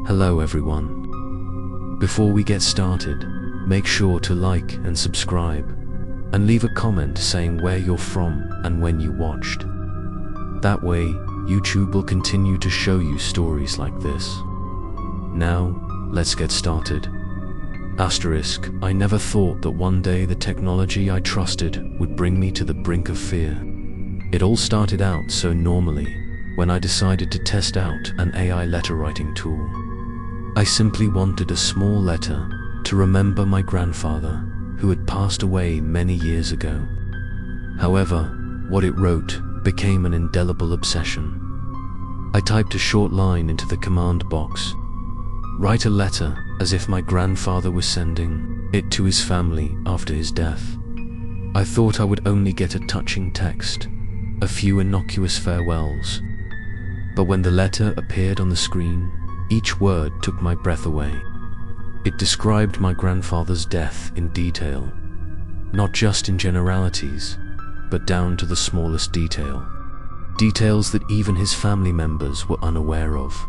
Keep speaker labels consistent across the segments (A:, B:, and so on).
A: Hello everyone. Before we get started, make sure to like and subscribe, and leave a comment saying where you're from and when you watched. That way, YouTube will continue to show you stories like this. Now, let's get started. Asterisk, I never thought that one day the technology I trusted would bring me to the brink of fear. It all started out so normally when I decided to test out an AI letter writing tool. I simply wanted a small letter to remember my grandfather, who had passed away many years ago. However, what it wrote became an indelible obsession. I typed a short line into the command box. Write a letter as if my grandfather was sending it to his family after his death. I thought I would only get a touching text, a few innocuous farewells. But when the letter appeared on the screen, each word took my breath away. It described my grandfather's death in detail, not just in generalities, but down to the smallest detail. Details that even his family members were unaware of.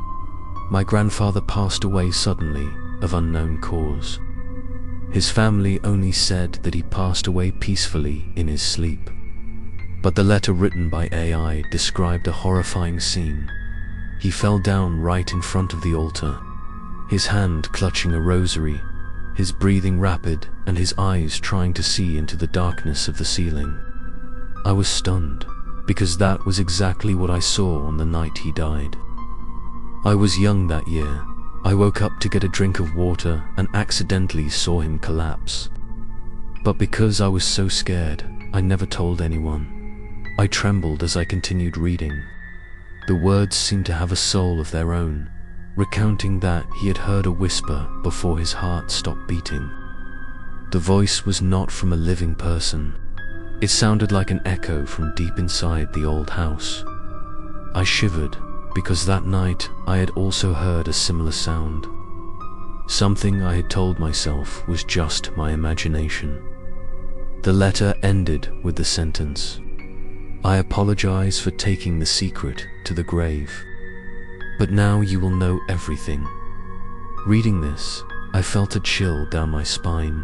A: My grandfather passed away suddenly, of unknown cause. His family only said that he passed away peacefully in his sleep. But the letter written by AI described a horrifying scene. He fell down right in front of the altar, his hand clutching a rosary, his breathing rapid and his eyes trying to see into the darkness of the ceiling. I was stunned, because that was exactly what I saw on the night he died. I was young that year. I woke up to get a drink of water and accidentally saw him collapse. But because I was so scared, I never told anyone. I trembled as I continued reading. The words seemed to have a soul of their own, recounting that he had heard a whisper before his heart stopped beating. The voice was not from a living person. It sounded like an echo from deep inside the old house. I shivered, because that night I had also heard a similar sound. Something I had told myself was just my imagination. The letter ended with the sentence, "I apologize for taking the secret to the grave, but now you will know everything." Reading this, I felt a chill down my spine.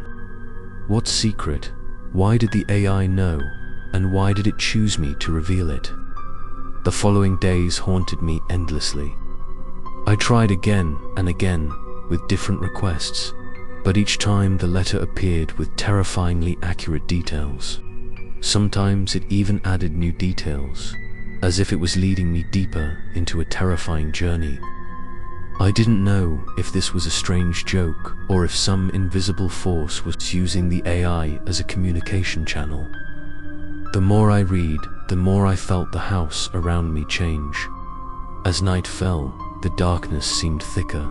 A: What secret? Why did the AI know? And why did it choose me to reveal it? The following days haunted me endlessly. I tried again and again with different requests, but each time the letter appeared with terrifyingly accurate details. Sometimes it even added new details, as if it was leading me deeper into a terrifying journey. I didn't know if this was a strange joke or if some invisible force was using the AI as a communication channel. The more I read, the more I felt the house around me change. As night fell, the darkness seemed thicker.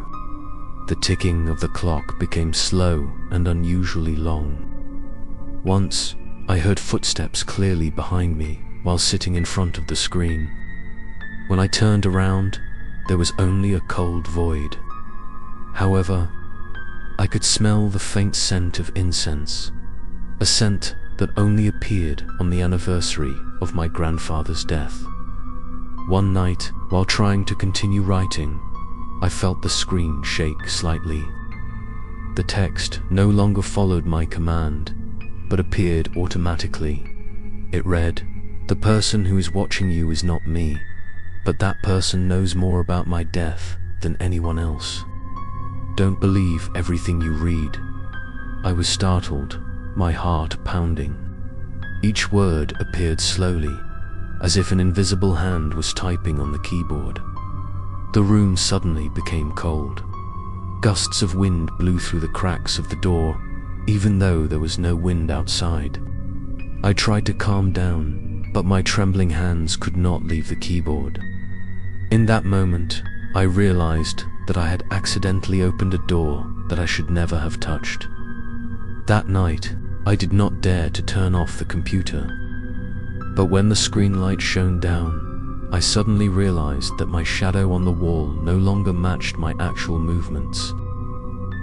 A: The ticking of the clock became slow and unusually long. Once, I heard footsteps clearly behind me while sitting in front of the screen. When I turned around, there was only a cold void. However, I could smell the faint scent of incense, a scent that only appeared on the anniversary of my grandfather's death. One night, while trying to continue writing, I felt the screen shake slightly. The text no longer followed my command, but appeared automatically. It read, "The person who is watching you is not me, but that person knows more about my death than anyone else. Don't believe everything you read." I was startled, my heart pounding. Each word appeared slowly, as if an invisible hand was typing on the keyboard. The room suddenly became cold. Gusts of wind blew through the cracks of the door, even though there was no wind outside. I tried to calm down, but my trembling hands could not leave the keyboard. In that moment, I realized that I had accidentally opened a door that I should never have touched. That night, I did not dare to turn off the computer. But when the screen light shone down, I suddenly realized that my shadow on the wall no longer matched my actual movements.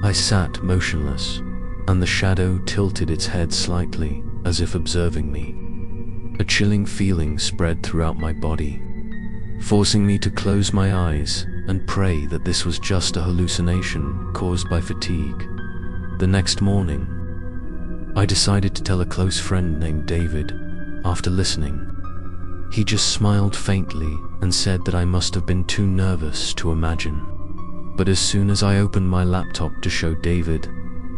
A: I sat motionless, and the shadow tilted its head slightly, as if observing me. A chilling feeling spread throughout my body, forcing me to close my eyes and pray that this was just a hallucination caused by fatigue. The next morning, I decided to tell a close friend named David. After listening, he just smiled faintly and said that I must have been too nervous to imagine. But as soon as I opened my laptop to show David,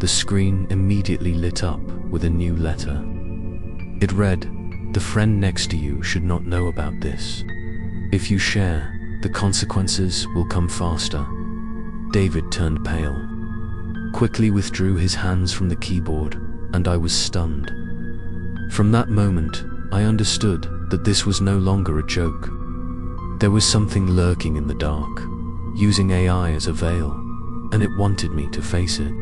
A: the screen immediately lit up with a new letter. It read, "The friend next to you should not know about this. If you share, the consequences will come faster." David turned pale, quickly withdrew his hands from the keyboard, and I was stunned. From that moment, I understood that this was no longer a joke. There was something lurking in the dark, using AI as a veil, and it wanted me to face it.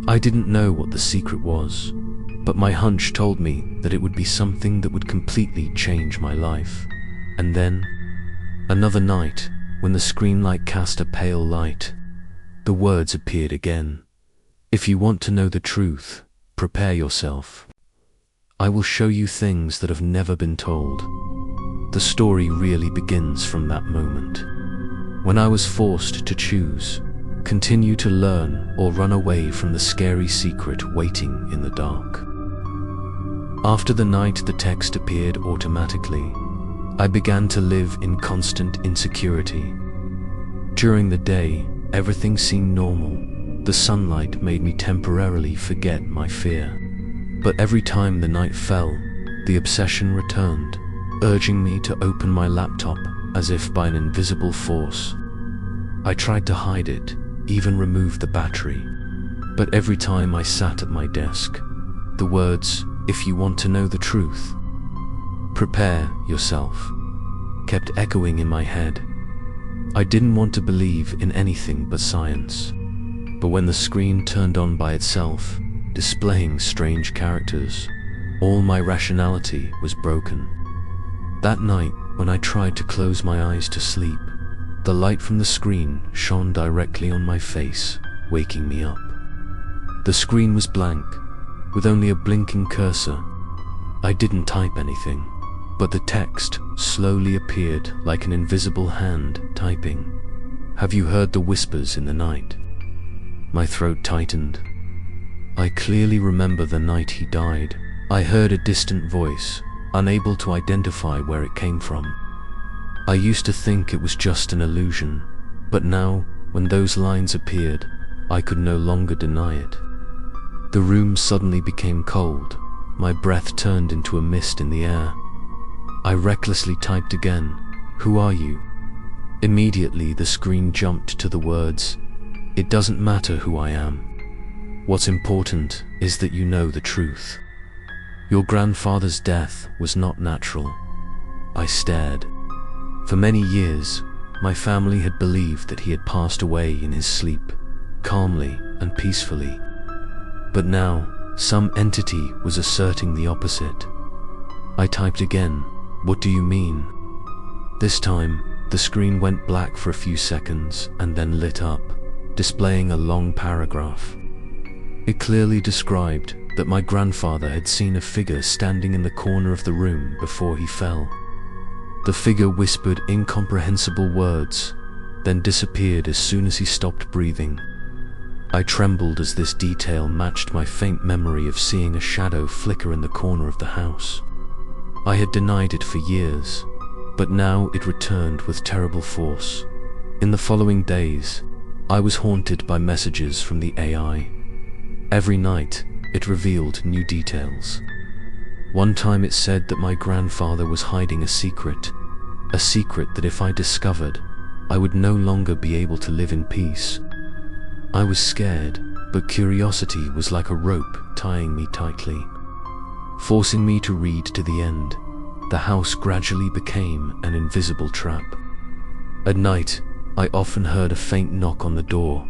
A: I didn't know what the secret was, but my hunch told me that it would be something that would completely change my life. And then, another night, when the screen light cast a pale light, the words appeared again. "If you want to know the truth, prepare yourself. I will show you things that have never been told." The story really begins from that moment, when I was forced to choose, continue to learn or run away from the scary secret waiting in the dark. After the night the text appeared automatically, I began to live in constant insecurity. During the day, everything seemed normal. The sunlight made me temporarily forget my fear. But every time the night fell, the obsession returned, urging me to open my laptop as if by an invisible force. I tried to hide it, even removed the battery. But every time I sat at my desk, the words, "If you want to know the truth, prepare yourself," kept echoing in my head. I didn't want to believe in anything but science. But when the screen turned on by itself, displaying strange characters, all my rationality was broken. That night, when I tried to close my eyes to sleep, the light from the screen shone directly on my face, waking me up. The screen was blank, with only a blinking cursor. I didn't type anything, but the text slowly appeared like an invisible hand typing. "Have you heard the whispers in the night?" My throat tightened. I clearly remember the night he died. I heard a distant voice, unable to identify where it came from. I used to think it was just an illusion, but now, when those lines appeared, I could no longer deny it. The room suddenly became cold. My breath turned into a mist in the air. I recklessly typed again, "Who are you?" Immediately the screen jumped to the words, "It doesn't matter who I am. What's important is that you know the truth. Your grandfather's death was not natural." I stared. For many years, my family had believed that he had passed away in his sleep, calmly and peacefully. But now, some entity was asserting the opposite. I typed again, "What do you mean?" This time, the screen went black for a few seconds and then lit up, displaying a long paragraph. It clearly described that my grandfather had seen a figure standing in the corner of the room before he fell. The figure whispered incomprehensible words, then disappeared as soon as he stopped breathing. I trembled as this detail matched my faint memory of seeing a shadow flicker in the corner of the house. I had denied it for years, but now it returned with terrible force. In the following days, I was haunted by messages from the AI. Every night, it revealed new details. One time it said that my grandfather was hiding a secret that if I discovered, I would no longer be able to live in peace. I was scared, but curiosity was like a rope tying me tightly, forcing me to read to the end. The house gradually became an invisible trap. At night, I often heard a faint knock on the door,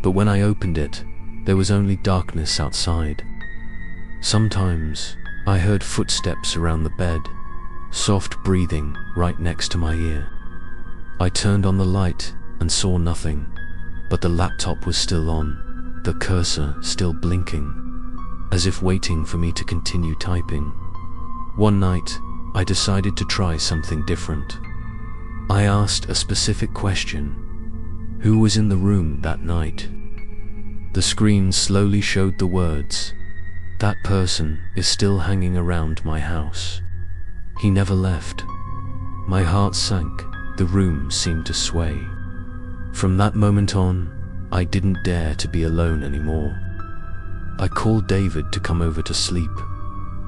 A: but when I opened it, there was only darkness outside. Sometimes, I heard footsteps around the bed, soft breathing right next to my ear. I turned on the light and saw nothing, but the laptop was still on, the cursor still blinking, as if waiting for me to continue typing. One night, I decided to try something different. I asked a specific question. Who was in the room that night? The screen slowly showed the words, "That person is still hanging around my house. He never left." My heart sank. The room seemed to sway. From that moment on, I didn't dare to be alone anymore. I called David to come over to sleep.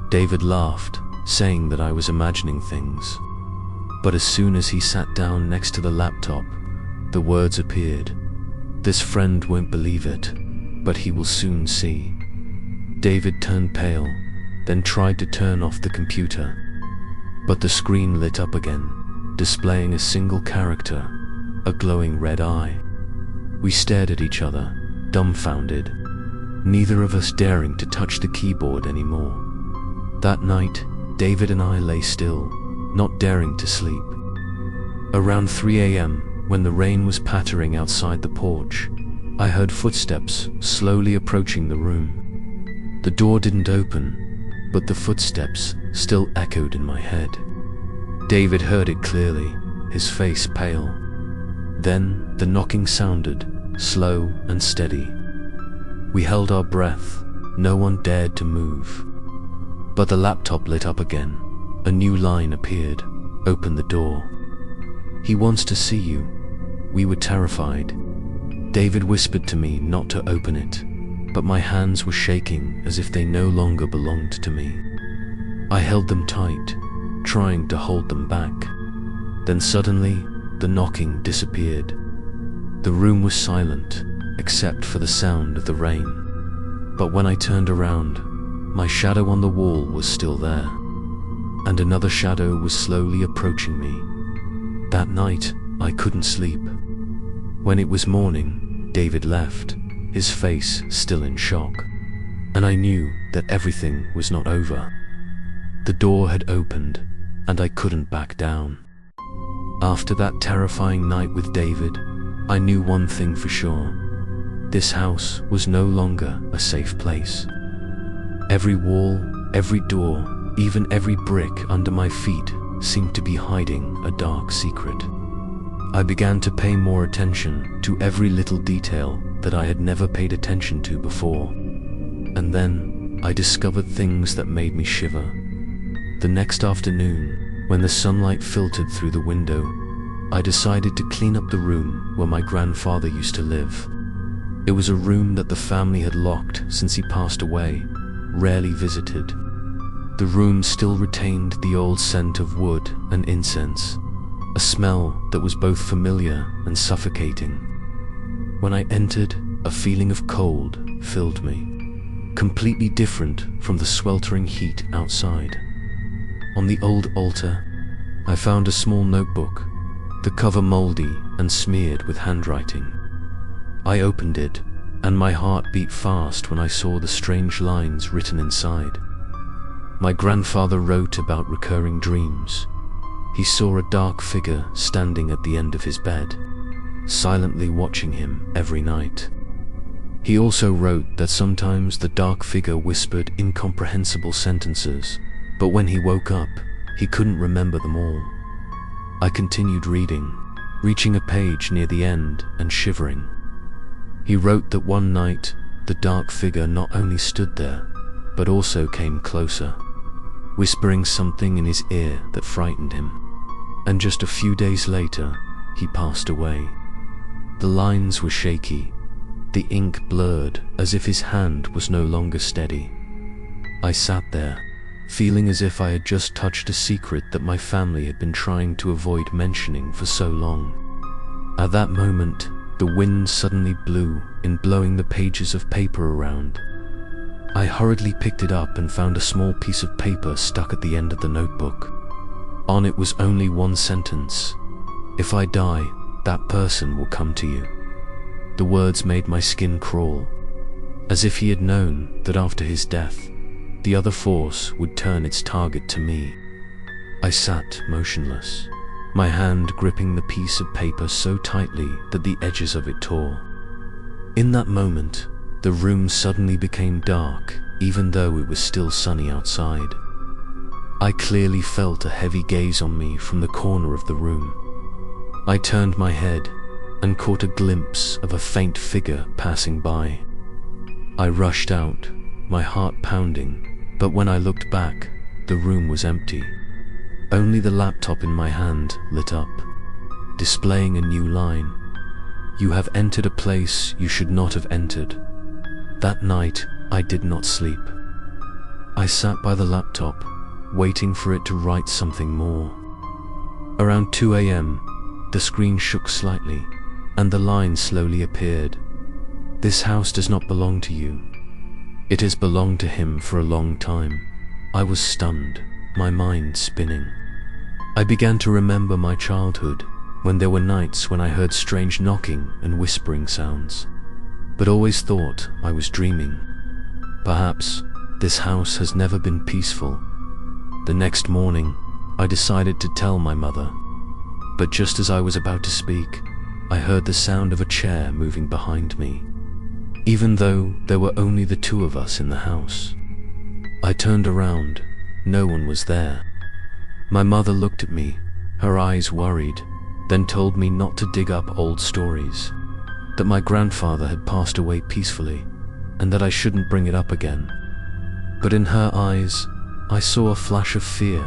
A: David laughed, saying that I was imagining things. But as soon as he sat down next to the laptop, the words appeared. "This friend won't believe it, but he will soon see." David turned pale, then tried to turn off the computer. But the screen lit up again, displaying a single character, a glowing red eye. We stared at each other, dumbfounded, neither of us daring to touch the keyboard anymore. That night, David and I lay still, not daring to sleep. Around 3 a.m., when the rain was pattering outside the porch, I heard footsteps slowly approaching the room. The door didn't open, but the footsteps still echoed in my head. David heard it clearly, his face pale. Then the knocking sounded, slow and steady. We held our breath, no one dared to move. But the laptop lit up again. A new line appeared. "Open the door. He wants to see you." We were terrified. David whispered to me not to open it, but my hands were shaking as if they no longer belonged to me. I held them tight, trying to hold them back. Then suddenly, the knocking disappeared. The room was silent, except for the sound of the rain. But when I turned around, my shadow on the wall was still there, and another shadow was slowly approaching me. That night, I couldn't sleep. When it was morning, David left, his face still in shock, and I knew that everything was not over. The door had opened, and I couldn't back down. After that terrifying night with David, I knew one thing for sure. This house was no longer a safe place. Every wall, every door, even every brick under my feet seemed to be hiding a dark secret. I began to pay more attention to every little detail that I had never paid attention to before. And then I discovered things that made me shiver. The next afternoon, when the sunlight filtered through the window, I decided to clean up the room where my grandfather used to live. It was a room that the family had locked since he passed away, rarely visited. The room still retained the old scent of wood and incense, a smell that was both familiar and suffocating. When I entered, a feeling of cold filled me, completely different from the sweltering heat outside. On the old altar, I found a small notebook, the cover moldy and smeared with handwriting. I opened it, and my heart beat fast when I saw the strange lines written inside. My grandfather wrote about recurring dreams. He saw a dark figure standing at the end of his bed, silently watching him every night. He also wrote that sometimes the dark figure whispered incomprehensible sentences, but when he woke up, he couldn't remember them all. I continued reading, reaching a page near the end and shivering. He wrote that one night, the dark figure not only stood there, but also came closer, whispering something in his ear that frightened him. And just a few days later, he passed away. The lines were shaky, the ink blurred as if his hand was no longer steady. I sat there, feeling as if I had just touched a secret that my family had been trying to avoid mentioning for so long. At that moment, the wind suddenly blew in blowing the pages of paper around. I hurriedly picked it up and found a small piece of paper stuck at the end of the notebook. On it was only one sentence: "If I die, that person will come to you." The words made my skin crawl, as if he had known that after his death, the other force would turn its target to me. I sat motionless, my hand gripping the piece of paper so tightly that the edges of it tore. In that moment, the room suddenly became dark, even though it was still sunny outside. I clearly felt a heavy gaze on me from the corner of the room. I turned my head and caught a glimpse of a faint figure passing by. I rushed out, my heart pounding, but when I looked back, the room was empty. Only the laptop in my hand lit up, displaying a new line. "You have entered a place you should not have entered." That night, I did not sleep. I sat by the laptop, waiting for it to write something more. Around 2 a.m., the screen shook slightly, and the line slowly appeared. "This house does not belong to you. It has belonged to him for a long time." I was stunned, my mind spinning. I began to remember my childhood, when there were nights when I heard strange knocking and whispering sounds, but always thought I was dreaming. Perhaps this house has never been peaceful. The next morning, I decided to tell my mother, but just as I was about to speak, I heard the sound of a chair moving behind me, even though there were only the two of us in the house. I turned around, no one was there. My mother looked at me, her eyes worried, then told me not to dig up old stories, that my grandfather had passed away peacefully, and that I shouldn't bring it up again. But in her eyes, I saw a flash of fear,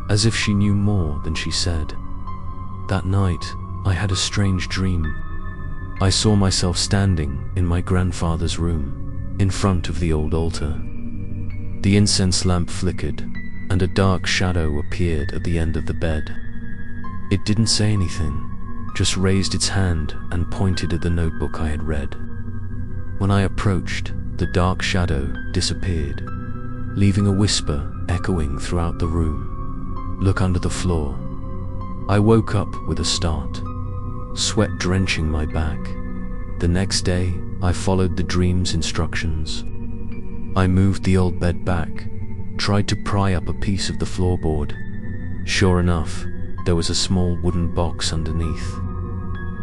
A: as if she knew more than she said. That night, I had a strange dream. I saw myself standing in my grandfather's room, in front of the old altar. The incense lamp flickered, and a dark shadow appeared at the end of the bed. It didn't say anything, just raised its hand and pointed at the notebook I had read. When I approached, the dark shadow disappeared, leaving a whisper echoing throughout the room. "Look under the floor." I woke up with a start, sweat drenching my back. The next day, I followed the dream's instructions. I moved the old bed back, tried to pry up a piece of the floorboard. Sure enough, there was a small wooden box underneath.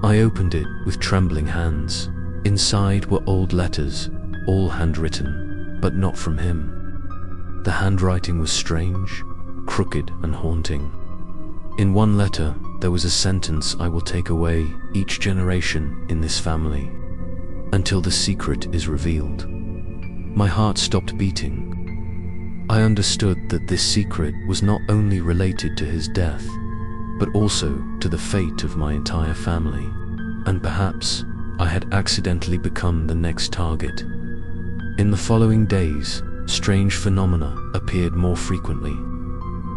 A: I opened it with trembling hands. Inside were old letters, all handwritten, but not from him. The handwriting was strange, crooked and haunting. In one letter, there was a sentence I will take away each generation in this family, until the secret is revealed. My heart stopped beating. I understood that this secret was not only related to his death, but also to the fate of my entire family, and perhaps I had accidentally become the next target. In the following days, strange phenomena appeared more frequently.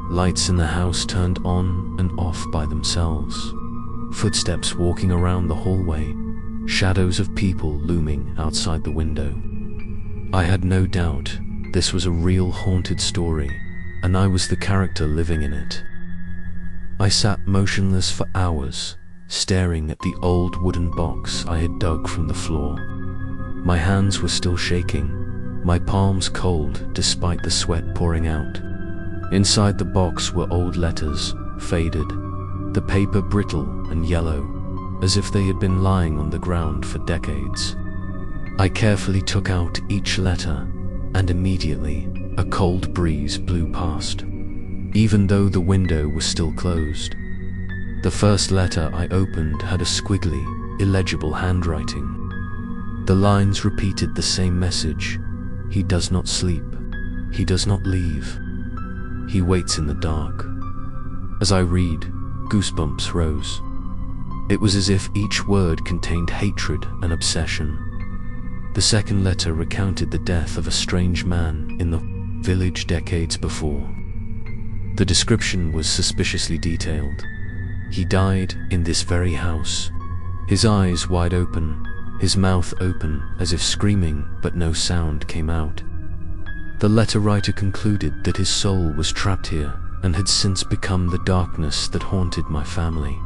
A: Lights in the house turned on and off by themselves. Footsteps walking around the hallway, shadows of people looming outside the window. I had no doubt this was a real haunted story, and I was the character living in it. I sat motionless for hours, staring at the old wooden box I had dug from the floor. My hands were still shaking, my palms cold despite the sweat pouring out. Inside the box were old letters, faded, the paper brittle and yellow, as if they had been lying on the ground for decades. I carefully took out each letter, and immediately a cold breeze blew past, even though the window was still closed. The first letter I opened had a squiggly, illegible handwriting. The lines repeated the same message: "He does not sleep, he does not leave, he waits in the dark." As I read, goosebumps rose. It was as if each word contained hatred and obsession. The second letter recounted the death of a strange man in the village decades before. The description was suspiciously detailed. He died in this very house, his eyes wide open, his mouth open as if screaming, but no sound came out. The letter writer concluded that his soul was trapped here and had since become the darkness that haunted my family.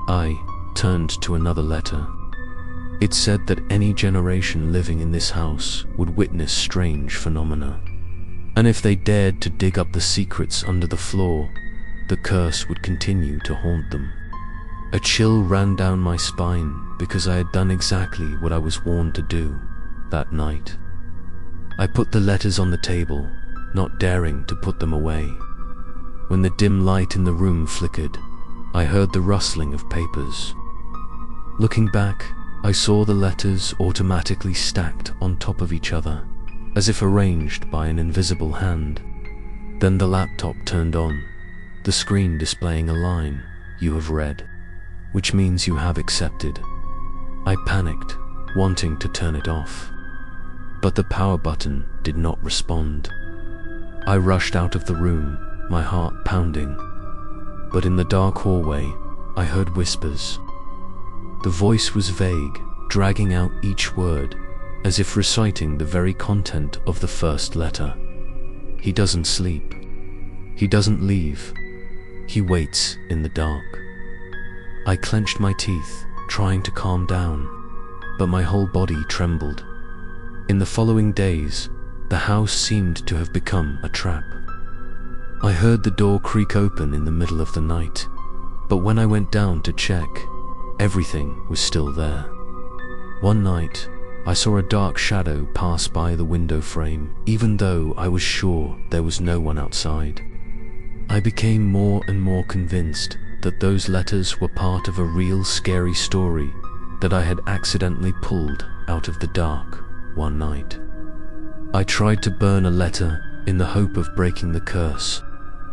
A: I turned to another letter. It said that any generation living in this house would witness strange phenomena, and if they dared to dig up the secrets under the floor, the curse would continue to haunt them. A chill ran down my spine because I had done exactly what I was warned to do that night. I put the letters on the table, not daring to put them away. When the dim light in the room flickered, I heard the rustling of papers. Looking back, I saw the letters automatically stacked on top of each other, as if arranged by an invisible hand. Then the laptop turned on, the screen displaying a line, "You have read," which means you have accepted. I panicked, wanting to turn it off. But the power button did not respond. I rushed out of the room, my heart pounding. But in the dark hallway, I heard whispers. The voice was vague, dragging out each word, as if reciting the very content of the first letter. He doesn't sleep. He doesn't leave. He waits in the dark. I clenched my teeth, trying to calm down, but my whole body trembled. In the following days, the house seemed to have become a trap. I heard the door creak open in the middle of the night, but when I went down to check, everything was still there. One night, I saw a dark shadow pass by the window frame, even though I was sure there was no one outside. I became more and more convinced that those letters were part of a real scary story that I had accidentally pulled out of the dark one night. I tried to burn a letter in the hope of breaking the curse.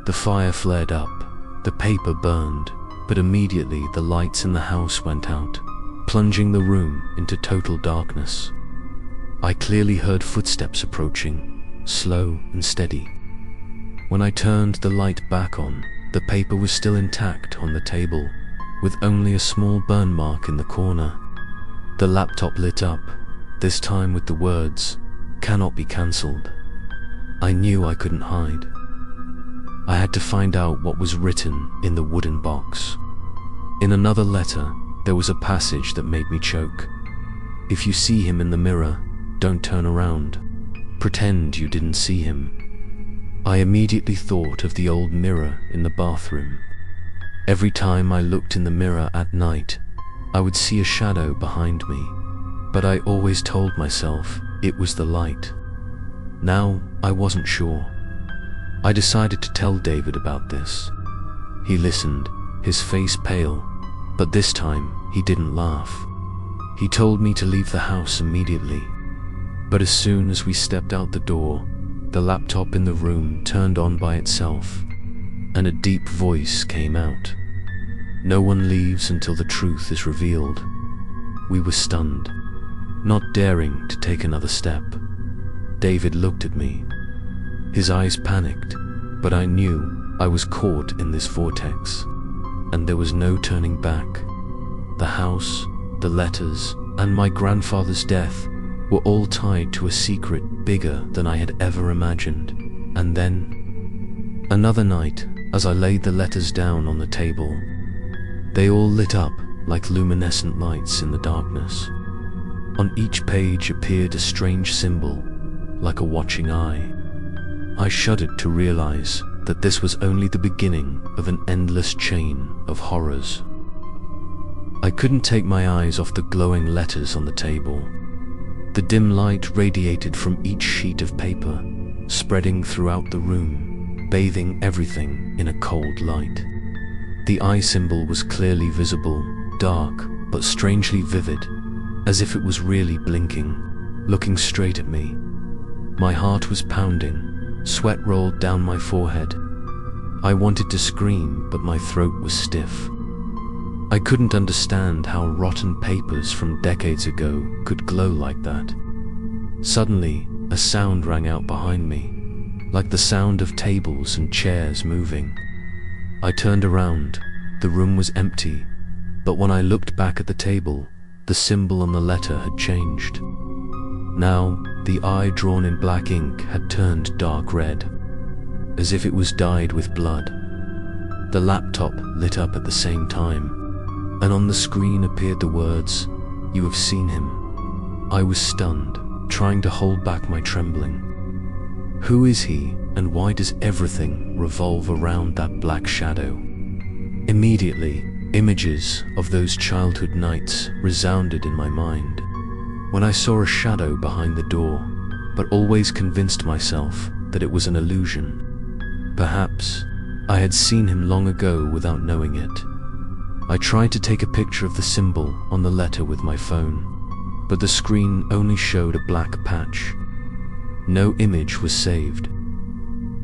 A: The fire flared up, the paper burned, but immediately the lights in the house went out, plunging the room into total darkness. I clearly heard footsteps approaching, slow and steady. When I turned the light back on, the paper was still intact on the table, with only a small burn mark in the corner. The laptop lit up, this time with the words, "Cannot be cancelled." I knew I couldn't hide. I had to find out what was written in the wooden box. In another letter, there was a passage that made me choke. "If you see him in the mirror, don't turn around. Pretend you didn't see him." I immediately thought of the old mirror in the bathroom. Every time I looked in the mirror at night, I would see a shadow behind me, but I always told myself it was the light. Now I wasn't sure. I decided to tell David about this. He listened, his face pale, but this time he didn't laugh. He told me to leave the house immediately. But as soon as we stepped out the door, the laptop in the room turned on by itself, and a deep voice came out. "No one leaves until the truth is revealed." We were stunned, not daring to take another step. David looked at me. His eyes panicked, but I knew I was caught in this vortex, and there was no turning back. The house, the letters, and my grandfather's death were all tied to a secret bigger than I had ever imagined. And then, another night, as I laid the letters down on the table, they all lit up like luminescent lights in the darkness. On each page appeared a strange symbol, like a watching eye. I shuddered to realize that this was only the beginning of an endless chain of horrors. I couldn't take my eyes off the glowing letters on the table. The dim light radiated from each sheet of paper, spreading throughout the room, bathing everything in a cold light. The eye symbol was clearly visible, dark but strangely vivid, as if it was really blinking, looking straight at me. My heart was pounding, sweat rolled down my forehead. I wanted to scream, but my throat was stiff. I couldn't understand how rotten papers from decades ago could glow like that. Suddenly, a sound rang out behind me, like the sound of tables and chairs moving. I turned around. The room was empty, but when I looked back at the table, the symbol on the letter had changed. Now, the eye drawn in black ink had turned dark red, as if it was dyed with blood. The laptop lit up at the same time, and on the screen appeared the words, "You have seen him." I was stunned, trying to hold back my trembling. Who is he, and why does everything revolve around that black shadow? Immediately, images of those childhood nights resounded in my mind. When I saw a shadow behind the door, but always convinced myself that it was an illusion. Perhaps I had seen him long ago without knowing it. I tried to take a picture of the symbol on the letter with my phone, but the screen only showed a black patch. No image was saved.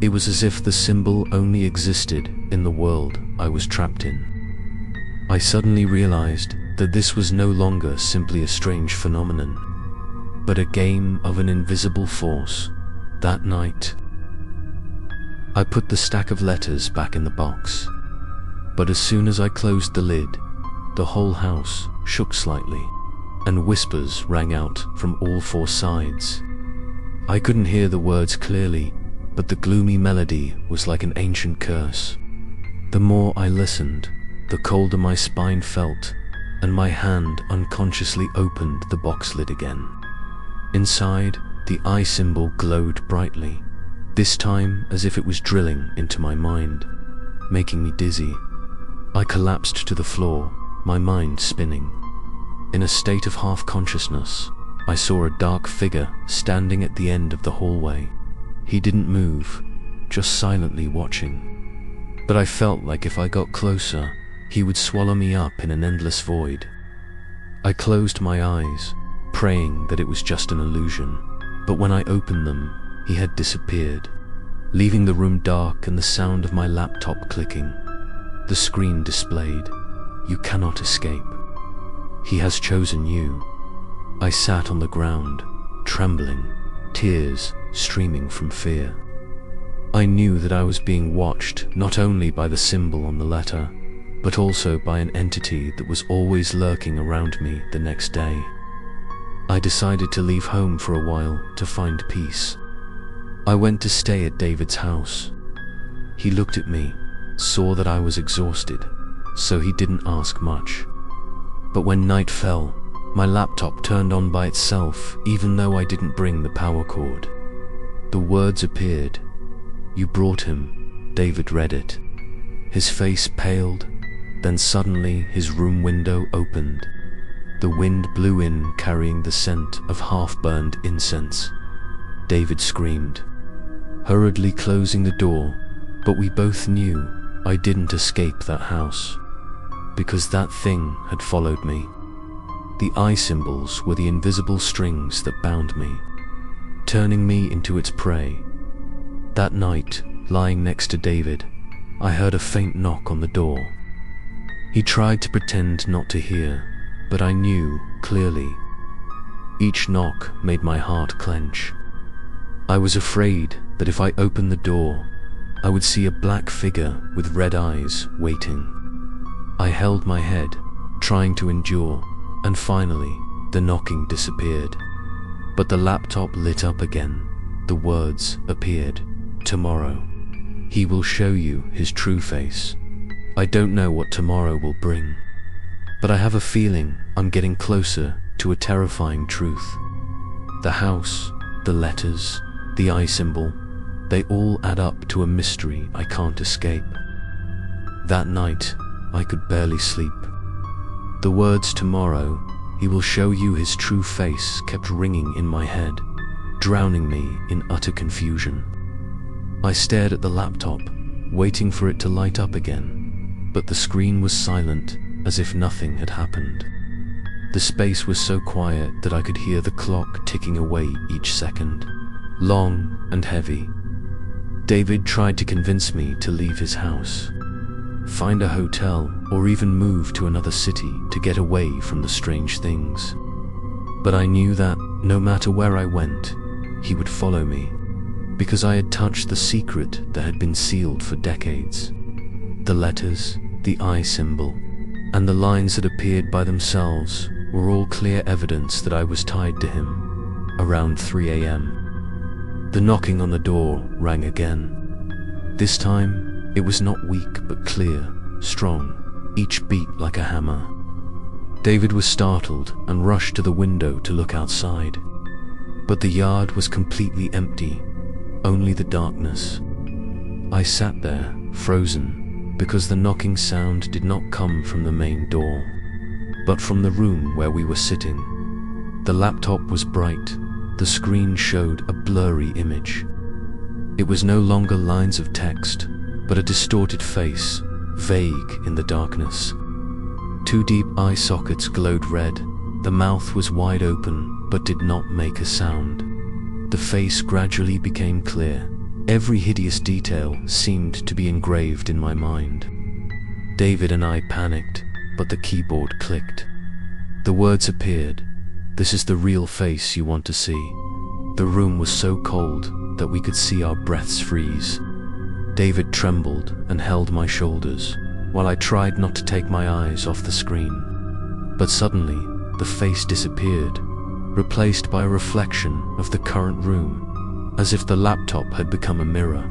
A: It was as if the symbol only existed in the world I was trapped in. I suddenly realized that this was no longer simply a strange phenomenon, but a game of an invisible force. That night, I put the stack of letters back in the box, but as soon as I closed the lid, the whole house shook slightly, and whispers rang out from all four sides. I couldn't hear the words clearly, but the gloomy melody was like an ancient curse. The more I listened, the colder my spine felt, and my hand unconsciously opened the box lid again. Inside, the eye symbol glowed brightly, this time as if it was drilling into my mind, making me dizzy. I collapsed to the floor, my mind spinning. In a state of half-consciousness, I saw a dark figure standing at the end of the hallway. He didn't move, just silently watching. But I felt like if I got closer, he would swallow me up in an endless void. I closed my eyes, praying that it was just an illusion, but when I opened them, he had disappeared, leaving the room dark and the sound of my laptop clicking. The screen displayed, "You cannot escape. He has chosen you." I sat on the ground, trembling, tears streaming from fear. I knew that I was being watched not only by the symbol on the letter, but also by an entity that was always lurking around me the next day. I decided to leave home for a while to find peace. I went to stay at David's house. He looked at me, saw that I was exhausted, so he didn't ask much. But when night fell, my laptop turned on by itself even though I didn't bring the power cord. The words appeared. "You brought him." David read it. His face paled, then suddenly his room window opened. The wind blew in, carrying the scent of half-burned incense. David screamed, hurriedly closing the door, but we both knew I didn't escape that house, because that thing had followed me. The eye symbols were the invisible strings that bound me, turning me into its prey. That night, lying next to David, I heard a faint knock on the door. He tried to pretend not to hear, but I knew clearly. Each knock made my heart clench. I was afraid that if I opened the door, I would see a black figure with red eyes waiting. I held my head, trying to endure, and finally, the knocking disappeared. But the laptop lit up again. The words appeared. "Tomorrow, he will show you his true face. I don't know what tomorrow will bring, but I have a feeling I'm getting closer to a terrifying truth. The house, the letters, the eye symbol, they all add up to a mystery I can't escape." That night, I could barely sleep. The words "tomorrow, he will show you his true face" kept ringing in my head, drowning me in utter confusion. I stared at the laptop, waiting for it to light up again, but the screen was silent, as if nothing had happened. The space was so quiet that I could hear the clock ticking away each second, long and heavy. David tried to convince me to leave his house, find a hotel, or even move to another city to get away from the strange things. But I knew that, no matter where I went, he would follow me, because I had touched the secret that had been sealed for decades. The letters, the eye symbol, and the lines that appeared by themselves were all clear evidence that I was tied to him. Around 3 a.m., the knocking on the door rang again. This time, it was not weak but clear, strong, each beat like a hammer. David was startled and rushed to the window to look outside. But the yard was completely empty, only the darkness. I sat there, frozen, because the knocking sound did not come from the main door, but from the room where we were sitting. The laptop was bright. The screen showed a blurry image. It was no longer lines of text, but a distorted face, vague in the darkness. Two deep eye sockets glowed red. The mouth was wide open, but did not make a sound. The face gradually became clear. Every hideous detail seemed to be engraved in my mind. David and I panicked, but the keyboard clicked. The words appeared. "This is the real face you want to see." The room was so cold that we could see our breaths freeze. David trembled and held my shoulders, while I tried not to take my eyes off the screen. But suddenly, the face disappeared, replaced by a reflection of the current room, as if the laptop had become a mirror.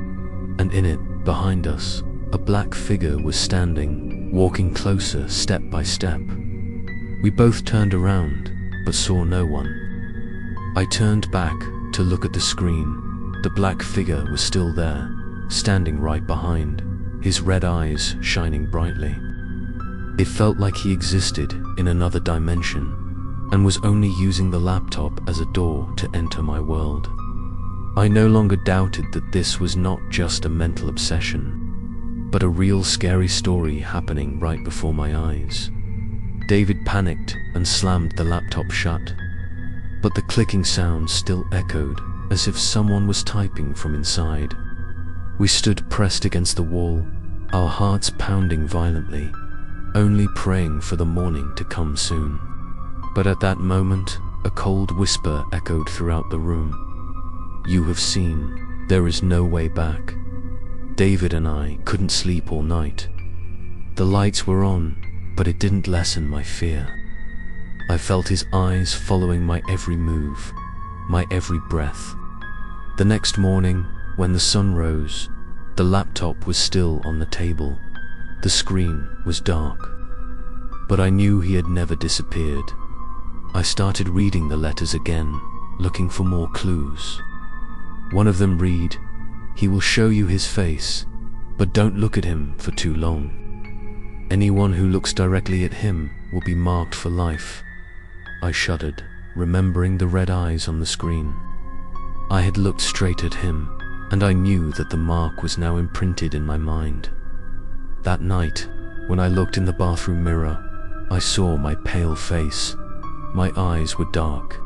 A: And in it, behind us, a black figure was standing, walking closer step by step. We both turned around, but saw no one. I turned back to look at the screen. The black figure was still there, standing right behind, his red eyes shining brightly. It felt like he existed in another dimension, and was only using the laptop as a door to enter my world. I no longer doubted that this was not just a mental obsession, but a real scary story happening right before my eyes. David panicked and slammed the laptop shut, but the clicking sound still echoed as if someone was typing from inside. We stood pressed against the wall, our hearts pounding violently, only praying for the morning to come soon. But at that moment, a cold whisper echoed throughout the room. "You have seen. There is no way back." David and I couldn't sleep all night. The lights were on, but it didn't lessen my fear. I felt his eyes following my every move, my every breath. The next morning, when the sun rose, the laptop was still on the table. The screen was dark, but I knew he had never disappeared. I started reading the letters again, looking for more clues. One of them read, "He will show you his face, but don't look at him for too long. Anyone who looks directly at him will be marked for life." I shuddered, remembering the red eyes on the screen. I had looked straight at him, and I knew that the mark was now imprinted in my mind. That night, when I looked in the bathroom mirror, I saw my pale face. My eyes were dark.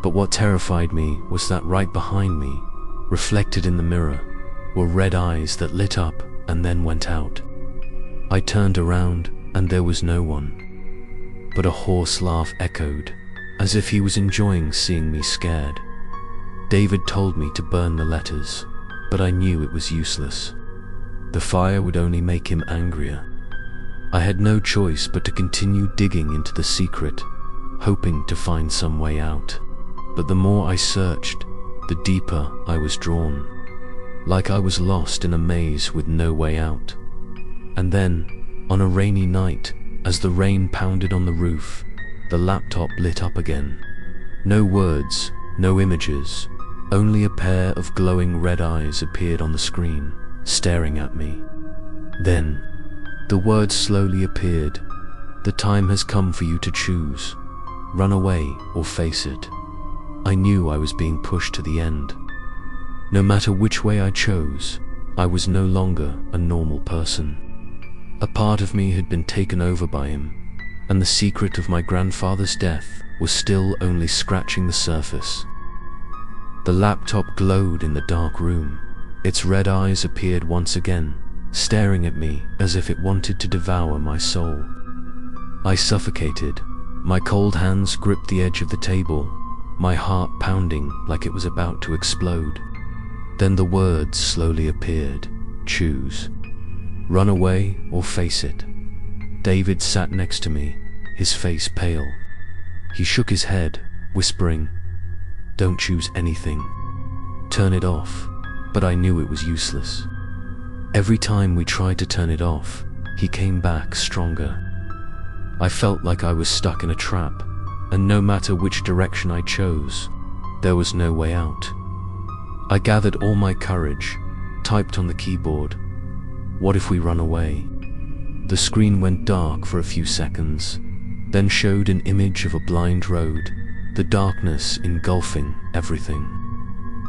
A: But what terrified me was that right behind me, reflected in the mirror, were red eyes that lit up and then went out. I turned around and there was no one. But a hoarse laugh echoed, as if he was enjoying seeing me scared. David told me to burn the letters, but I knew it was useless. The fire would only make him angrier. I had no choice but to continue digging into the secret, hoping to find some way out. But the more I searched, the deeper I was drawn, like I was lost in a maze with no way out. And then, on a rainy night, as the rain pounded on the roof, the laptop lit up again. No words, no images, only a pair of glowing red eyes appeared on the screen, staring at me. Then, the words slowly appeared. "The time has come for you to choose. Run away or face it." I knew I was being pushed to the end. No matter which way I chose, I was no longer a normal person. A part of me had been taken over by him, and the secret of my grandfather's death was still only scratching the surface. The laptop glowed in the dark room. Its red eyes appeared once again, staring at me as if it wanted to devour my soul. I suffocated. My cold hands gripped the edge of the table, my heart pounding like it was about to explode. Then the words slowly appeared. "Choose. Run away or face it." David sat next to me, his face pale. He shook his head, whispering, "Don't choose anything. Turn it off." But I knew it was useless. Every time we tried to turn it off, he came back stronger. I felt like I was stuck in a trap, and no matter which direction I chose, there was no way out. I gathered all my courage, typed on the keyboard, "What if we run away?" The screen went dark for a few seconds, then showed an image of a blind road, the darkness engulfing everything.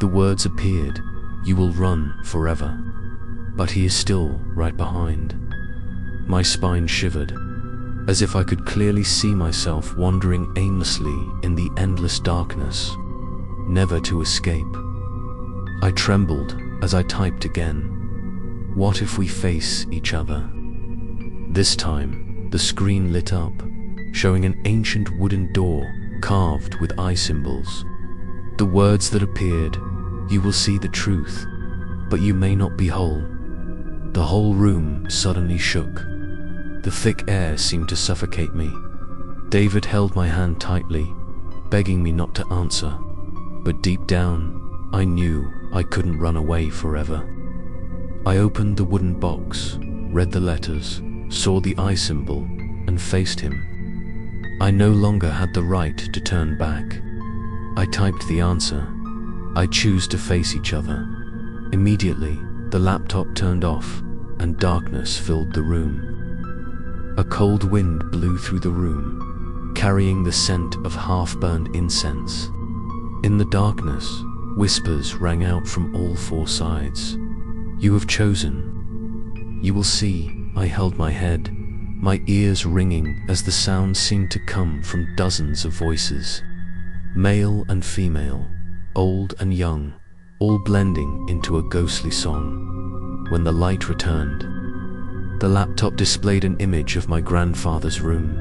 A: The words appeared, "You will run forever, but he is still right behind." My spine shivered. as if I could clearly see myself wandering aimlessly in the endless darkness, never to escape. I trembled as I typed again. What if we face each other? This time, the screen lit up, showing an ancient wooden door carved with eye symbols. The words that appeared, "You will see the truth, but you may not be whole." The whole room suddenly shook. The thick air seemed to suffocate me. David held my hand tightly, begging me not to answer. But deep down, I knew I couldn't run away forever. I opened the wooden box, read the letters, saw the eye symbol, and faced him. I no longer had the right to turn back. I typed the answer. I choose to face each other. Immediately, the laptop turned off, and darkness filled the room. A cold wind blew through the room, carrying the scent of half-burned incense. In the darkness, whispers rang out from all four sides. "You have chosen. You will see." I held my head, my ears ringing as the sound seemed to come from dozens of voices. Male and female, old and young, all blending into a ghostly song. When the light returned, the laptop displayed an image of my grandfather's room.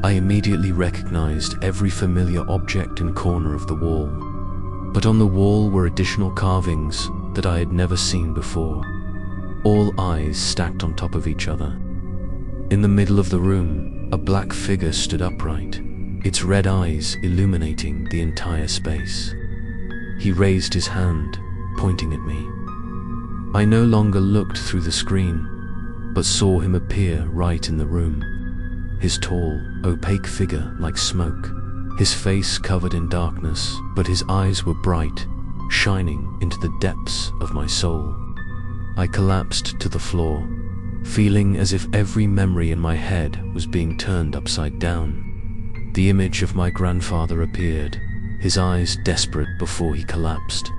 A: I immediately recognized every familiar object and corner of the wall. But on the wall were additional carvings that I had never seen before, all eyes stacked on top of each other. In the middle of the room, a black figure stood upright, its red eyes illuminating the entire space. He raised his hand, pointing at me. I no longer looked through the screen, but saw him appear right in the room. His tall, opaque figure like smoke, his face covered in darkness, but his eyes were bright, shining into the depths of my soul. I collapsed to the floor, feeling as if every memory in my head was being turned upside down. The image of my grandfather appeared, his eyes desperate before he collapsed,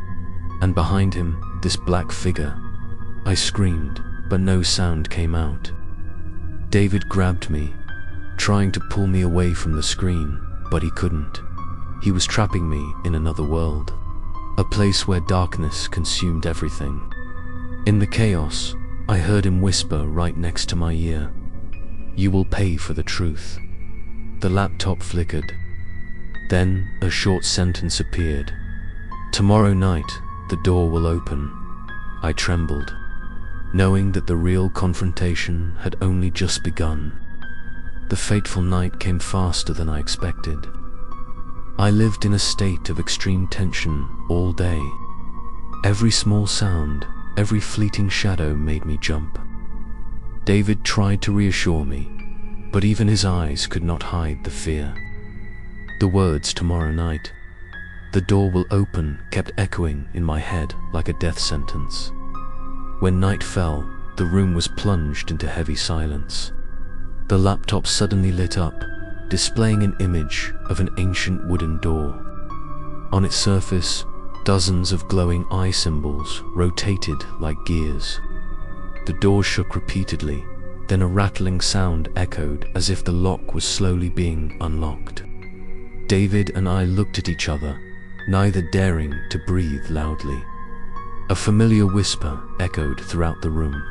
A: and behind him, this black figure. I screamed, but no sound came out. David grabbed me, trying to pull me away from the screen, but he couldn't. He was trapping me in another world, a place where darkness consumed everything. In the chaos, I heard him whisper right next to my ear, "You will pay for the truth." The laptop flickered. Then a short sentence appeared. "Tomorrow night, the door will open." I trembled, knowing that the real confrontation had only just begun. The fateful night came faster than I expected. I lived in a state of extreme tension all day. Every small sound, every fleeting shadow made me jump. David tried to reassure me, but even his eyes could not hide the fear. The words "tomorrow night, the door will open" kept echoing in my head like a death sentence. When night fell, the room was plunged into heavy silence. The laptop suddenly lit up, displaying an image of an ancient wooden door. On its surface, dozens of glowing eye symbols rotated like gears. The door shook repeatedly, then a rattling sound echoed as if the lock was slowly being unlocked. David and I looked at each other, neither daring to breathe loudly. A familiar whisper echoed throughout the room.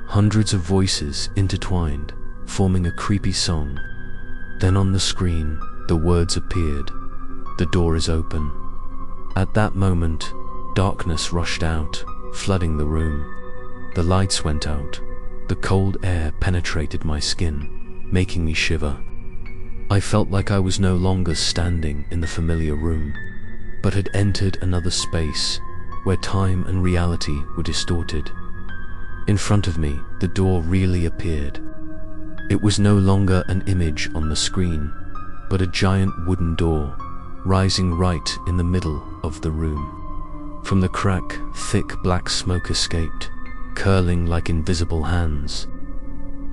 A: Hundreds of voices intertwined, forming a creepy song. Then on the screen, the words appeared, "The door is open." At that moment, darkness rushed out, flooding the room. The lights went out. The cold air penetrated my skin, making me shiver. I felt like I was no longer standing in the familiar room, but had entered another space where time and reality were distorted. In front of me, the door really appeared. It was no longer an image on the screen, but a giant wooden door, rising right in the middle of the room. From the crack, thick black smoke escaped, curling like invisible hands.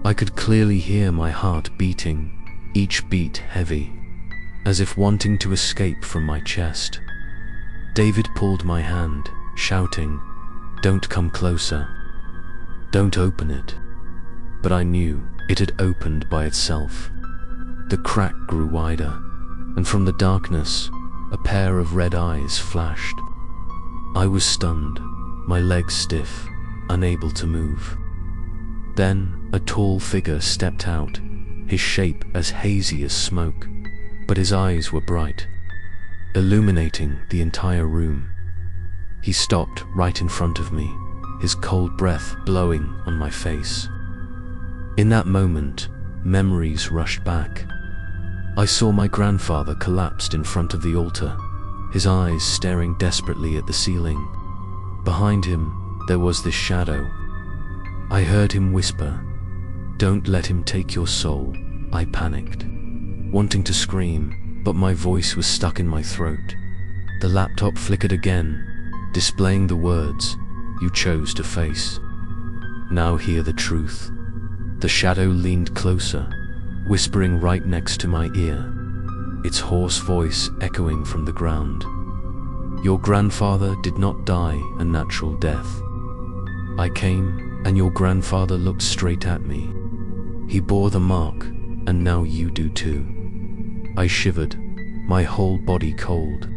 A: I could clearly hear my heart beating, each beat heavy, as if wanting to escape from my chest. David pulled my hand, shouting, "Don't come closer. Don't open it." But I knew It had opened by itself. The crack grew wider, and from the darkness, a pair of red eyes flashed. I was stunned, my legs stiff, unable to move. Then a tall figure stepped out, his shape as hazy as smoke, but his eyes were bright, illuminating the entire room. He stopped right in front of me, his cold breath blowing on my face. In that moment, memories rushed back. I saw my grandfather collapsed in front of the altar, his eyes staring desperately at the ceiling. Behind him, there was this shadow. I heard him whisper, "Don't let him take your soul." I panicked, wanting to scream, but my voice was stuck in my throat. The laptop flickered again, displaying the words, "You chose to face. Now hear the truth." The shadow leaned closer, whispering right next to my ear, its hoarse voice echoing from the ground. "Your grandfather did not die a natural death. I came, and your grandfather looked straight at me. He bore the mark, and now you do too." I shivered, my whole body cold.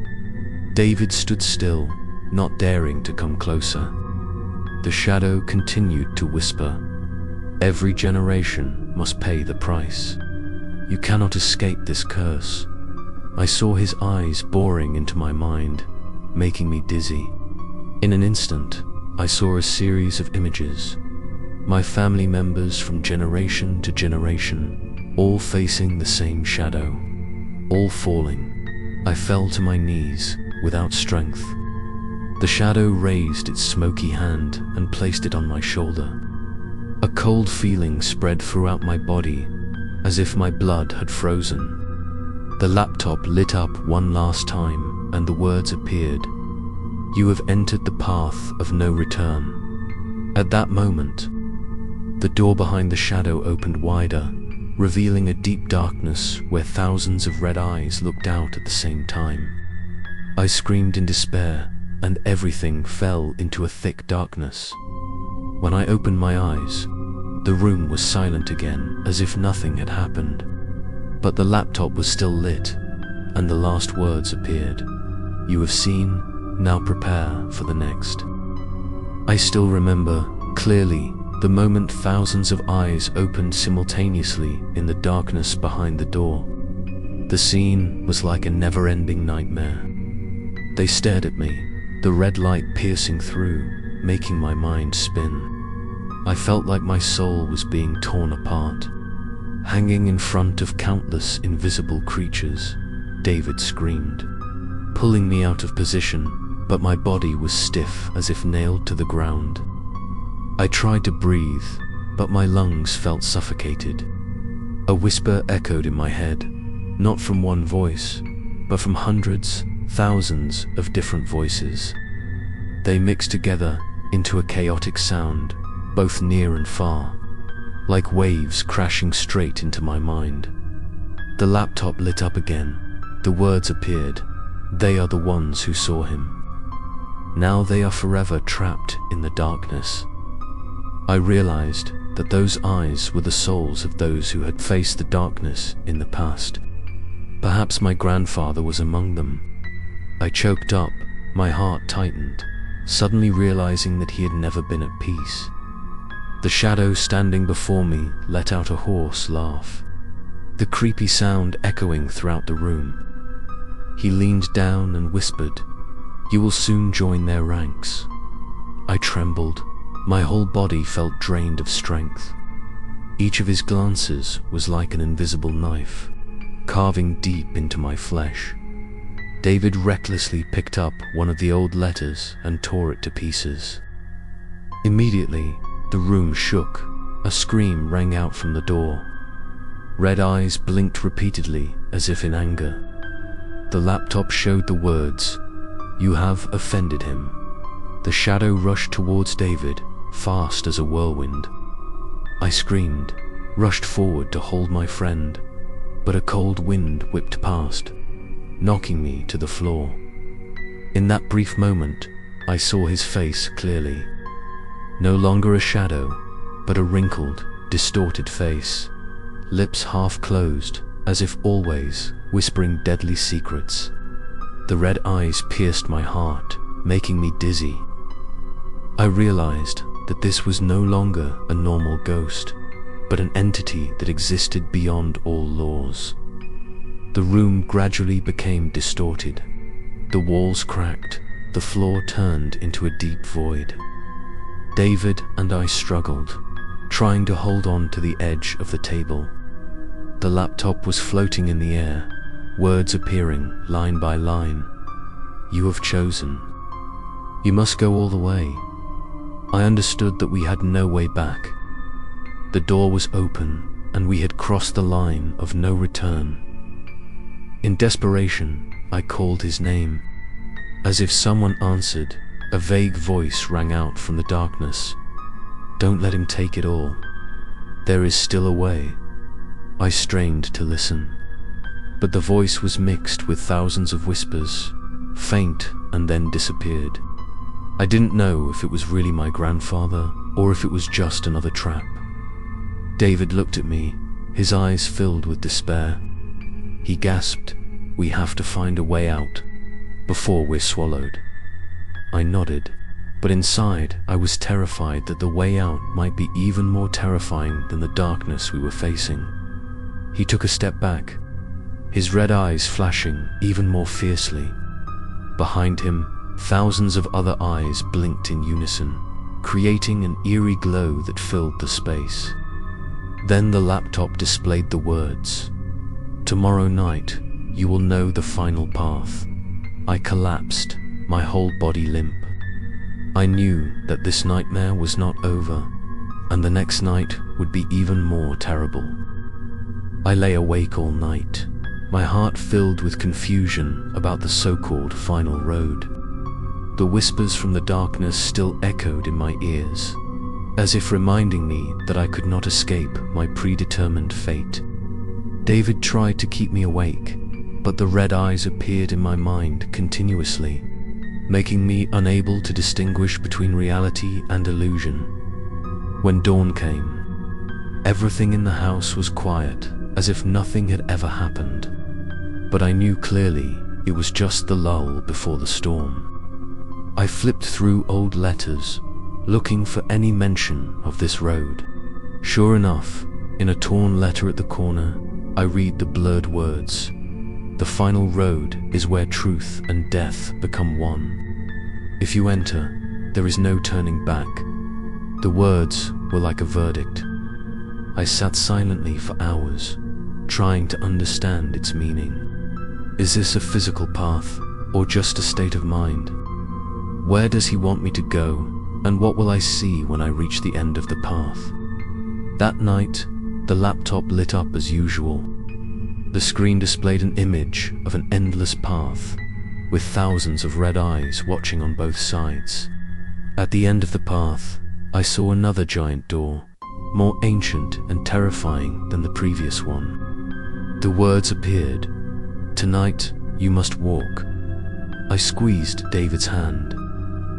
A: David stood still, not daring to come closer. The shadow continued to whisper, "Every generation must pay the price. You cannot escape this curse." I saw his eyes boring into my mind, making me dizzy. In an instant, I saw a series of images. My family members from generation to generation, all facing the same shadow, all falling. I fell to my knees without strength. The shadow raised its smoky hand and placed it on my shoulder. A cold feeling spread throughout my body, as if my blood had frozen. The laptop lit up one last time, and the words appeared, "You have entered the path of no return." At that moment, the door behind the shadow opened wider, revealing a deep darkness where thousands of red eyes looked out at the same time. I screamed in despair, and everything fell into a thick darkness. When I opened my eyes, the room was silent again, as if nothing had happened. But the laptop was still lit, and the last words appeared. "You have seen, now prepare for the next." I still remember, clearly, the moment thousands of eyes opened simultaneously in the darkness behind the door. The scene was like a never-ending nightmare. They stared at me, the red light piercing through, making my mind spin. I felt like my soul was being torn apart. Hanging in front of countless invisible creatures, David screamed, pulling me out of position, but my body was stiff as if nailed to the ground. I tried to breathe, but my lungs felt suffocated. A whisper echoed in my head, not from one voice, but from hundreds, thousands of different voices. They mixed together into a chaotic sound, both near and far, like waves crashing straight into my mind. The laptop lit up again. The words appeared, "They are the ones who saw him. Now they are forever trapped in the darkness." I realized that those eyes were the souls of those who had faced the darkness in the past. Perhaps my grandfather was among them. I choked up, my heart tightened, suddenly realizing that he had never been at peace. The shadow standing before me let out a hoarse laugh, the creepy sound echoing throughout the room. He leaned down and whispered, "You will soon join their ranks." I trembled. My whole body felt drained of strength. Each of his glances was like an invisible knife, carving deep into my flesh. David recklessly picked up one of the old letters and tore it to pieces. Immediately, the room shook. A scream rang out from the door. Red eyes blinked repeatedly, as if in anger. The laptop showed the words, "You have offended him." The shadow rushed towards David, fast as a whirlwind. I screamed, rushed forward to hold my friend, but a cold wind whipped past, knocking me to the floor. In that brief moment, I saw his face clearly. No longer a shadow, but a wrinkled, distorted face, lips half closed, as if always whispering deadly secrets. The red eyes pierced my heart, making me dizzy. I realized that this was no longer a normal ghost, but an entity that existed beyond all laws. The room gradually became distorted. The walls cracked, the floor turned into a deep void. David and I struggled, trying to hold on to the edge of the table. The laptop was floating in the air, words appearing line by line. You have chosen. You must go all the way. I understood that we had no way back. The door was open, and we had crossed the line of no return. In desperation, I called his name. As if someone answered, a vague voice rang out from the darkness. Don't let him take it all. There is still a way. I strained to listen, but the voice was mixed with thousands of whispers, faint and then disappeared. I didn't know if it was really my grandfather or if it was just another trap. David looked at me, his eyes filled with despair. He gasped, "We have to find a way out, before we're swallowed." I nodded, but inside I was terrified that the way out might be even more terrifying than the darkness we were facing. He took a step back, his red eyes flashing even more fiercely. Behind him, thousands of other eyes blinked in unison, creating an eerie glow that filled the space. Then the laptop displayed the words, "Tomorrow night, you will know the final path." I collapsed, my whole body limp. I knew that this nightmare was not over, and the next night would be even more terrible. I lay awake all night, my heart filled with confusion about the so-called final road. The whispers from the darkness still echoed in my ears, as if reminding me that I could not escape my predetermined fate. David tried to keep me awake, but the red eyes appeared in my mind continuously, making me unable to distinguish between reality and illusion. When dawn came, everything in the house was quiet, as if nothing had ever happened. But I knew clearly it was just the lull before the storm. I flipped through old letters, looking for any mention of this road. Sure enough, in a torn letter at the corner, I read the blurred words, "The final road is where truth and death become one. If you enter, there is no turning back." The words were like a verdict. I sat silently for hours, trying to understand its meaning. Is this a physical path, or just a state of mind? Where does he want me to go, and what will I see when I reach the end of the path? That night, the laptop lit up as usual. The screen displayed an image of an endless path, with thousands of red eyes watching on both sides. At the end of the path, I saw another giant door, more ancient and terrifying than the previous one. The words appeared, "Tonight, you must walk." I squeezed David's hand,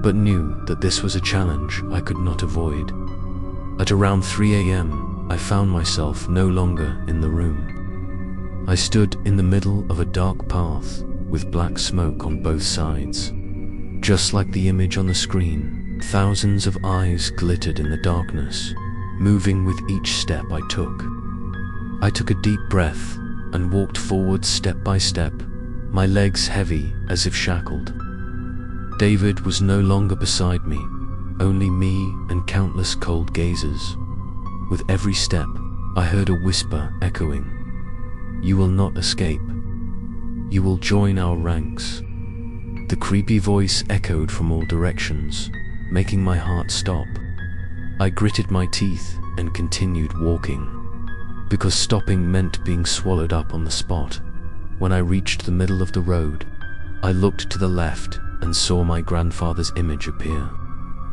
A: but knew that this was a challenge I could not avoid. At around 3 a.m., I found myself no longer in the room. I stood in the middle of a dark path with black smoke on both sides. Just like the image on the screen, thousands of eyes glittered in the darkness, moving with each step I took. I took a deep breath and walked forward step by step, my legs heavy as if shackled. David was no longer beside me, only me and countless cold gazers. With every step, I heard a whisper echoing, "You will not escape. You will join our ranks." The creepy voice echoed from all directions, making my heart stop. I gritted my teeth and continued walking, because stopping meant being swallowed up on the spot. When I reached the middle of the road, I looked to the left and saw my grandfather's image appear.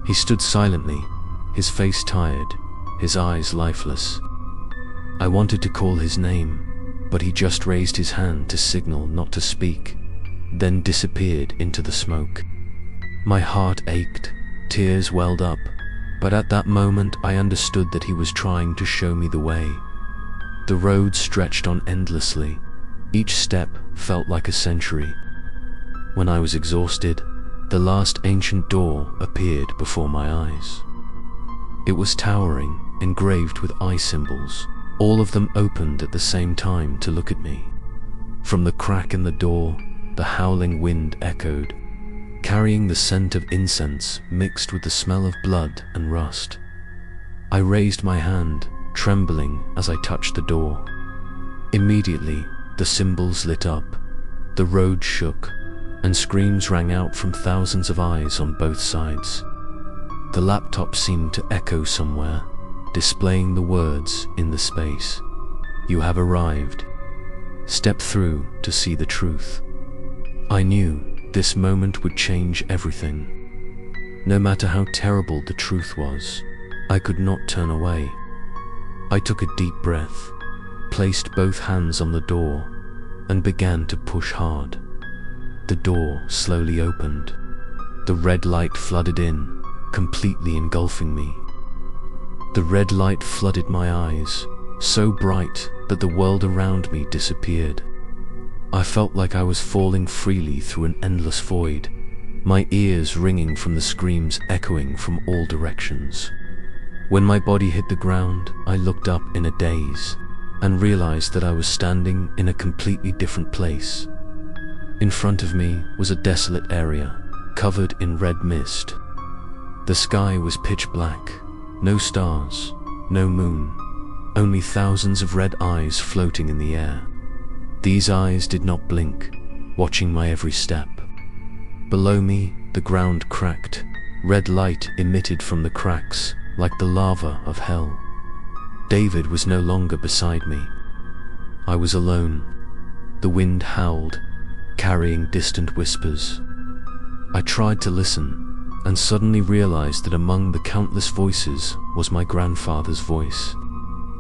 A: He stood silently, his face tired, his eyes lifeless. I wanted to call his name, but he just raised his hand to signal not to speak, then disappeared into the smoke. My heart ached, tears welled up, But at that moment I understood that he was trying to show me the way. The road stretched on endlessly. Each step felt like a century. When I was exhausted, the last ancient door appeared before my eyes. It was towering, engraved with eye symbols. All of them opened at the same time to look at me. From the crack in the door, the howling wind echoed, carrying the scent of incense mixed with the smell of blood and rust. I raised my hand, trembling as I touched the door. Immediately, the symbols lit up, the road shook, and screams rang out from thousands of eyes on both sides. The laptop seemed to echo somewhere, displaying the words in the space. "You have arrived. Step through to see the truth." I knew this moment would change everything. No matter how terrible the truth was, I could not turn away. I took a deep breath, placed both hands on the door, and began to push hard. The door slowly opened. The red light flooded in, completely engulfing me. The red light flooded my eyes, so bright that the world around me disappeared. I felt like I was falling freely through an endless void, my ears ringing from the screams echoing from all directions. When my body hit the ground, I looked up in a daze and realized that I was standing in a completely different place. In front of me was a desolate area, covered in red mist. The sky was pitch black, no stars, no moon, only thousands of red eyes floating in the air. These eyes did not blink, watching my every step. Below me, the ground cracked. Red light emitted from the cracks, like the lava of hell. David was no longer beside me. I was alone. The wind howled, carrying distant whispers. I tried to listen, and suddenly realized that among the countless voices was my grandfather's voice.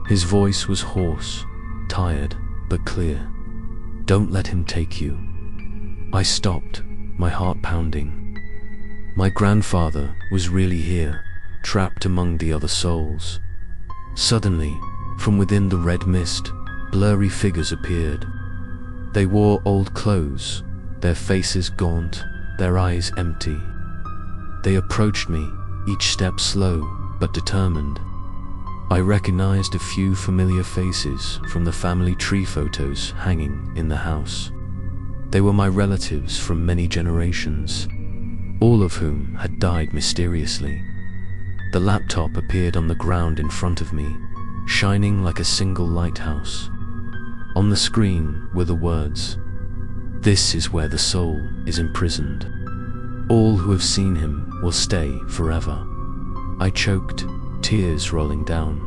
A: His voice was hoarse, tired, but clear. "Don't let him take you." I stopped, my heart pounding. My grandfather was really here, trapped among the other souls. Suddenly, from within the red mist, blurry figures appeared. They wore old clothes, their faces gaunt, their eyes empty. They approached me, each step slow but determined. I recognized a few familiar faces from the family tree photos hanging in the house. They were my relatives from many generations, all of whom had died mysteriously. The laptop appeared on the ground in front of me, shining like a single lighthouse. On the screen were the words, "This is where the soul is imprisoned. All who have seen him will stay forever." I choked, tears rolling down.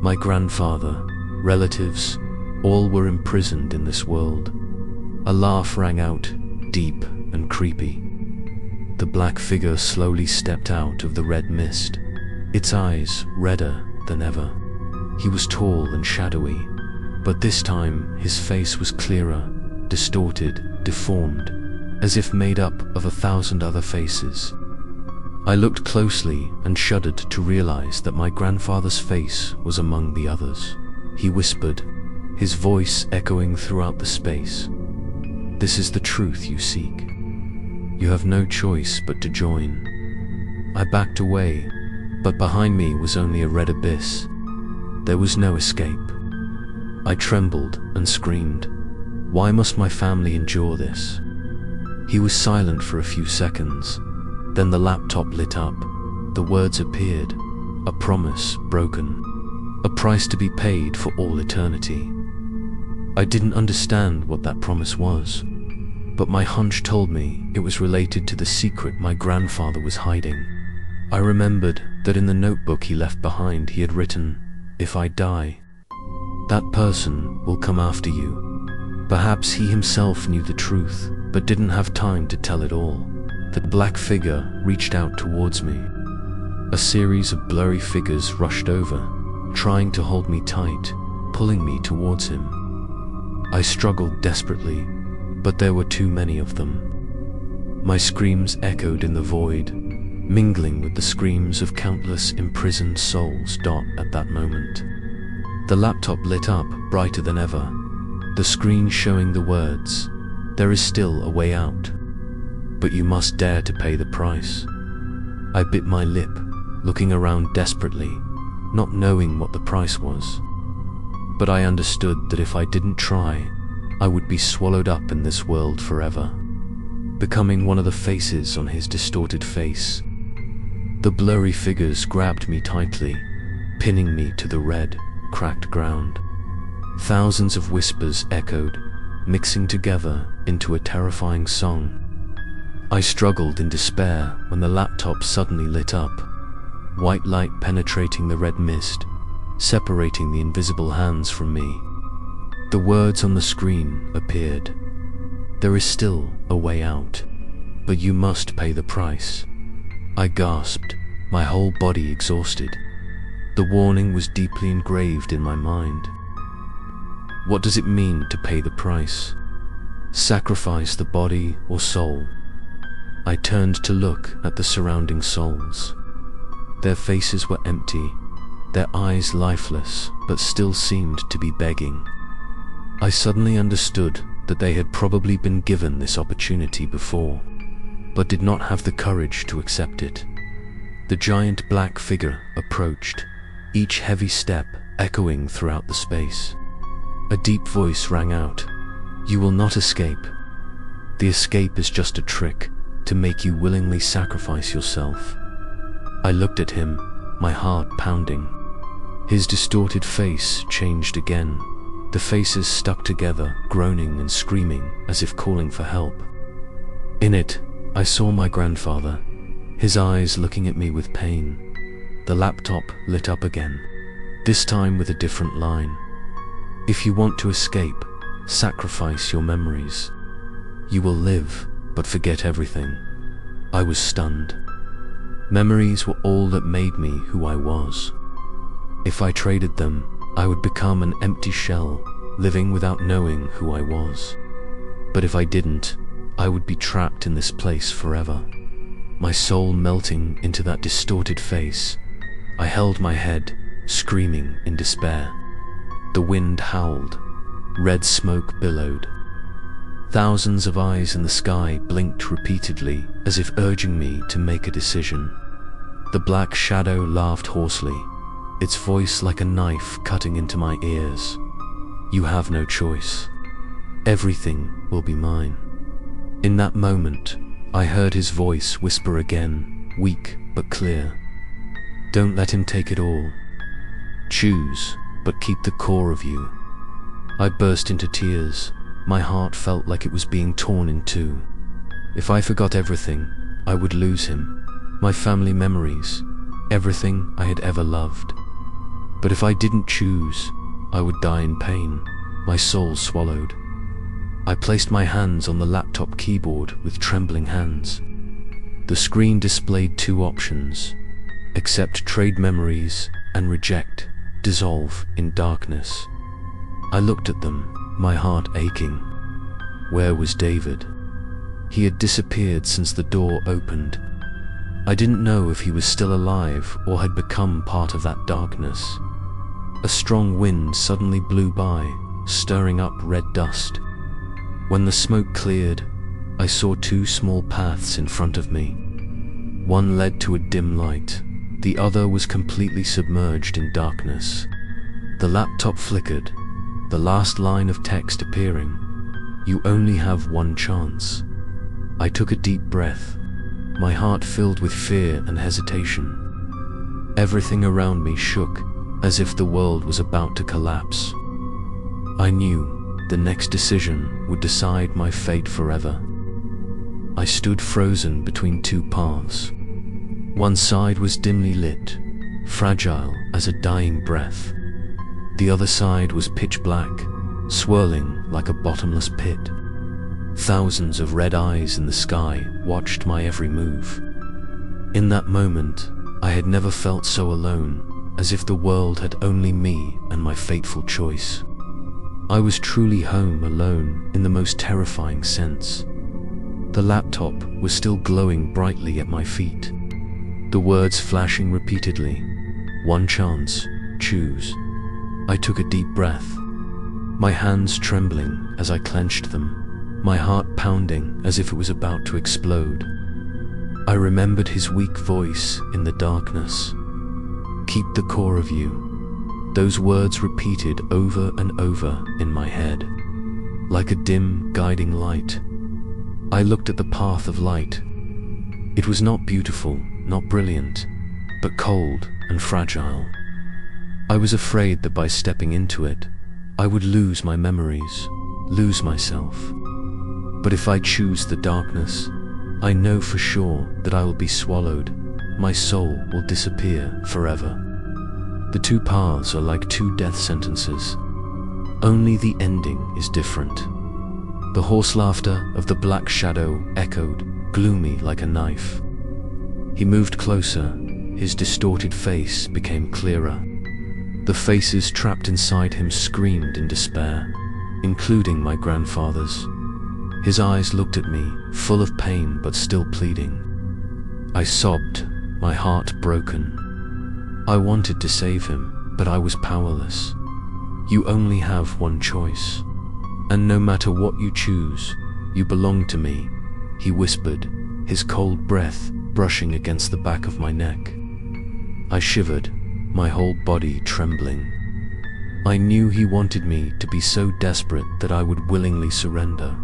A: My grandfather, relatives, all were imprisoned in this world. A laugh rang out, deep and creepy. The black figure slowly stepped out of the red mist, its eyes redder than ever. He was tall and shadowy, but this time his face was clearer, distorted, deformed, as if made up of 1,000 other faces. I looked closely and shuddered to realize that my grandfather's face was among the others. He whispered, his voice echoing throughout the space. "This is the truth you seek. You have no choice but to join." I backed away, but behind me was only a red abyss. There was no escape. I trembled and screamed, "Why must my family endure this?" He was silent for a few seconds. Then the laptop lit up. The words appeared, a promise broken, a price to be paid for all eternity. I didn't understand what that promise was, but my hunch told me it was related to the secret my grandfather was hiding. I remembered that in the notebook he left behind he had written, "If I die, that person will come after you." Perhaps he himself knew the truth, but didn't have time to tell it all. The black figure reached out towards me. A series of blurry figures rushed over, trying to hold me tight, pulling me towards him. I struggled desperately, but there were too many of them. My screams echoed in the void. mingling with the screams of countless imprisoned souls. At that moment, the laptop lit up brighter than ever, the screen showing the words, "There is still a way out, but you must dare to pay the price." I bit my lip, looking around desperately, not knowing what the price was. But I understood that if I didn't try, I would be swallowed up in this world forever, becoming one of the faces on his distorted face. The blurry figures grabbed me tightly, pinning me to the red, cracked ground. Thousands of whispers echoed, mixing together into a terrifying song. I struggled in despair when the laptop suddenly lit up, white light penetrating the red mist, separating the invisible hands from me. The words on the screen appeared. "There is still a way out, but you must pay the price." I gasped, my whole body exhausted. The warning was deeply engraved in my mind. What does it mean to pay the price? Sacrifice the body or soul? I turned to look at the surrounding souls. Their faces were empty, their eyes lifeless, but still seemed to be begging. I suddenly understood that they had probably been given this opportunity before, but did not have the courage to accept it. The giant black figure approached, each heavy step echoing throughout the space. A deep voice rang out, "You will not escape. The escape is just a trick to make you willingly sacrifice yourself." I looked at him, my heart pounding. His distorted face changed again. The faces stuck together, groaning and screaming as if calling for help. In it, I saw my grandfather, his eyes looking at me with pain. The laptop lit up again, this time with a different line. "If you want to escape, sacrifice your memories. You will live, but forget everything." I was stunned. Memories were all that made me who I was. If I traded them, I would become an empty shell, living without knowing who I was. But if I didn't, I would be trapped in this place forever. My soul melting into that distorted face, I held my head, screaming in despair. The wind howled, red smoke billowed. Thousands of eyes in the sky blinked repeatedly, as if urging me to make a decision. The black shadow laughed hoarsely, its voice like a knife cutting into my ears. "You have no choice. Everything will be mine." In that moment, I heard his voice whisper again, weak but clear. "Don't let him take it all. Choose, but keep the core of you." I burst into tears. My heart felt like it was being torn in two. If I forgot everything, I would lose him, my family memories, everything I had ever loved. But if I didn't choose, I would die in pain, my soul swallowed. I placed my hands on the laptop keyboard with trembling hands. The screen displayed two options: accept trade memories and reject, dissolve in darkness. I looked at them, my heart aching. Where was David? He had disappeared since the door opened. I didn't know if he was still alive or had become part of that darkness. A strong wind suddenly blew by, stirring up red dust. When the smoke cleared, I saw two small paths in front of me. One led to a dim light, the other was completely submerged in darkness. The laptop flickered, the last line of text appearing, "You only have one chance." I took a deep breath, my heart filled with fear and hesitation. Everything around me shook, as if the world was about to collapse. I knew the next decision would decide my fate forever. I stood frozen between two paths. One side was dimly lit, fragile as a dying breath. The other side was pitch black, swirling like a bottomless pit. Thousands of red eyes in the sky watched my every move. In that moment, I had never felt so alone, as if the world had only me and my fateful choice. I was truly home alone in the most terrifying sense. The laptop was still glowing brightly at my feet. the words flashing repeatedly. One chance, choose. I took a deep breath, my hands trembling as I clenched them, my heart pounding as if it was about to explode. I remembered his weak voice in the darkness. Keep the core of you. Those words repeated over and over in my head, like a dim, guiding light. I looked at the path of light. It was not beautiful, not brilliant, but cold and fragile. I was afraid that by stepping into it, I would lose my memories, lose myself. But if I choose the darkness, I know for sure that I will be swallowed. My soul will disappear forever. The two paths are like two death sentences. Only the ending is different. The horse laughter of the black shadow echoed, gloomy like a knife. He moved closer, his distorted face became clearer. The faces trapped inside him screamed in despair, including my grandfather's. His eyes looked at me, full of pain but still pleading. I sobbed, my heart broken. I wanted to save him, but I was powerless. You only have one choice. And no matter what you choose, you belong to me, he whispered, his cold breath brushing against the back of my neck. I shivered, my whole body trembling. I knew he wanted me to be so desperate that I would willingly surrender,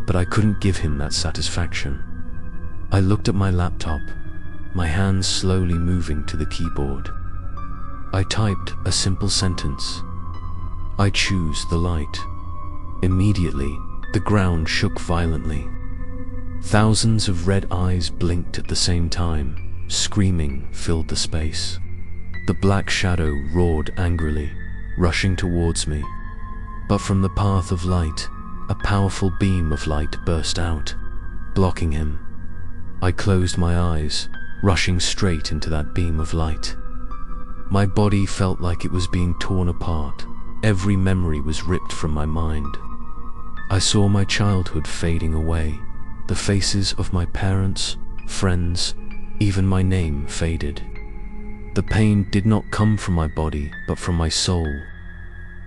A: but I couldn't give him that satisfaction. I looked at my laptop, my hands slowly moving to the keyboard. I typed a simple sentence. I choose the light. Immediately, the ground shook violently. Thousands of red eyes blinked at the same time. Screaming filled the space. The black shadow roared angrily, rushing towards me. But from the path of light, a powerful beam of light burst out, blocking him. I closed my eyes, rushing straight into that beam of light. My body felt like it was being torn apart. Every memory was ripped from my mind. I saw my childhood fading away. The faces of my parents, friends, even my name faded. The pain did not come from my body, but from my soul.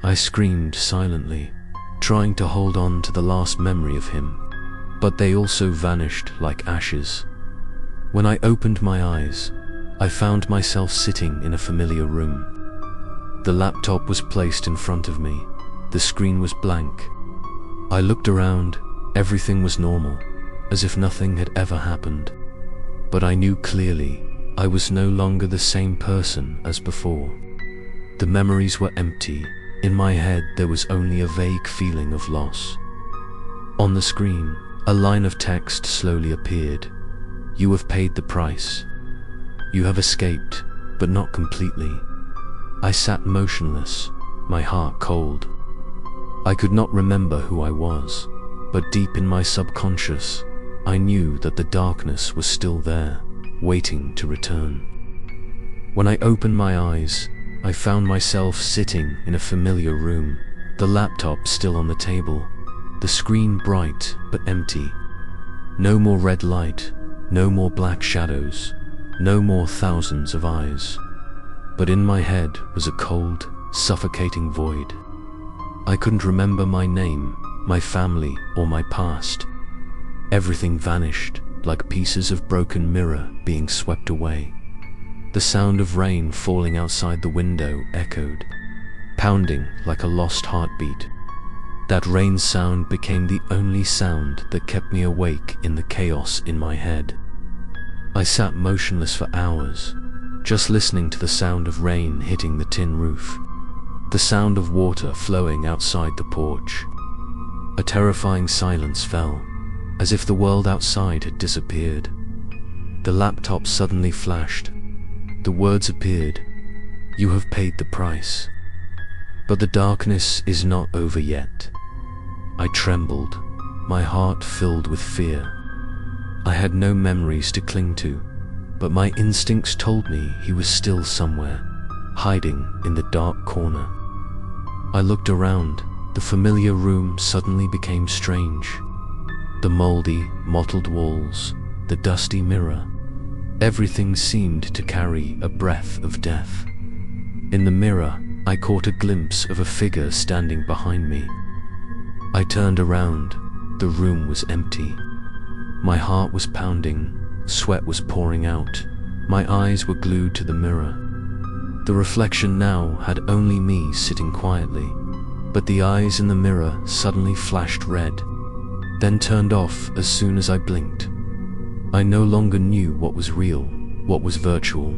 A: I screamed silently, trying to hold on to the last memory of him, but they also vanished like ashes. When I opened my eyes, I found myself sitting in a familiar room. The laptop was placed in front of me. The screen was blank. I looked around. Everything was normal, as if nothing had ever happened. But I knew clearly I was no longer the same person as before. The memories were empty. In my head there was only a vague feeling of loss. On the screen, a line of text slowly appeared. You have paid the price. You have escaped, but not completely. I sat motionless, my heart cold. I could not remember who I was, but deep in my subconscious, I knew that the darkness was still there, waiting to return. When I opened my eyes, I found myself sitting in a familiar room, the laptop still on the table, the screen bright but empty. No more red light, no more black shadows, no more thousands of eyes. But in my head was a cold, suffocating void. I couldn't remember my name, my family, or my past. Everything vanished, like pieces of broken mirror being swept away. The sound of rain falling outside the window echoed, pounding like a lost heartbeat. That rain sound became the only sound that kept me awake in the chaos in my head. I sat motionless for hours, just listening to the sound of rain hitting the tin roof, the sound of water flowing outside the porch. A terrifying silence fell, as if the world outside had disappeared. The laptop suddenly flashed. The words appeared, "You have paid the price." But the darkness is not over yet. I trembled, my heart filled with fear. I had no memories to cling to, but my instincts told me he was still somewhere, hiding in the dark corner. I looked around. The familiar room suddenly became strange. The moldy, mottled walls, the dusty mirror, Everything seemed to carry a breath of death. In the mirror, I caught a glimpse of a figure standing behind me. I turned around. The room was empty. My heart was pounding, sweat was pouring out. My eyes were glued to the mirror. The reflection now had only me sitting quietly, but the eyes in the mirror suddenly flashed red, then turned off as soon as I blinked. I no longer knew what was real, what was virtual.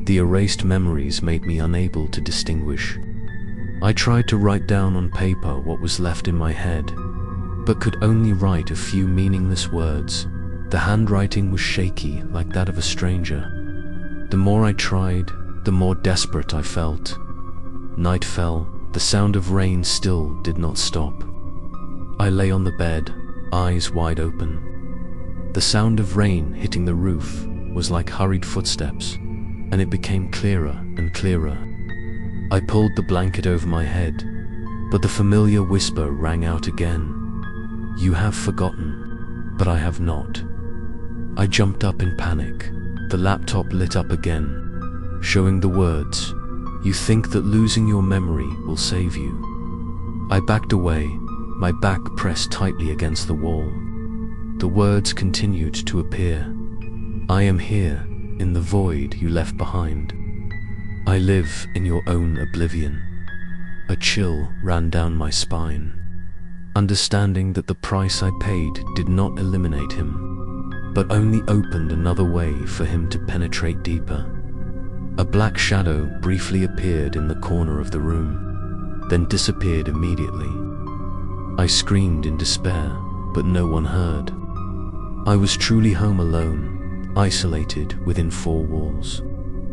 A: The erased memories made me unable to distinguish. I tried to write down on paper what was left in my head, but could only write a few meaningless words. The handwriting was shaky, like that of a stranger. The more I tried, the more desperate I felt. Night fell. The sound of rain still did not stop. I lay on the bed, eyes wide open. The sound of rain hitting the roof was like hurried footsteps, and it became clearer and clearer. I pulled the blanket over my head, but the familiar whisper rang out again. "You have forgotten, but I have not." I jumped up in panic. The laptop lit up again, showing the words, "You think that losing your memory will save you." I backed away, my back pressed tightly against the wall. The words continued to appear. "I am here, in the void you left behind. I live in your own oblivion." A chill ran down my spine, understanding that the price I paid did not eliminate him, but only opened another way for him to penetrate deeper. A black shadow briefly appeared in the corner of the room, then disappeared immediately. I screamed in despair, but no one heard. I was truly home alone, isolated within four walls.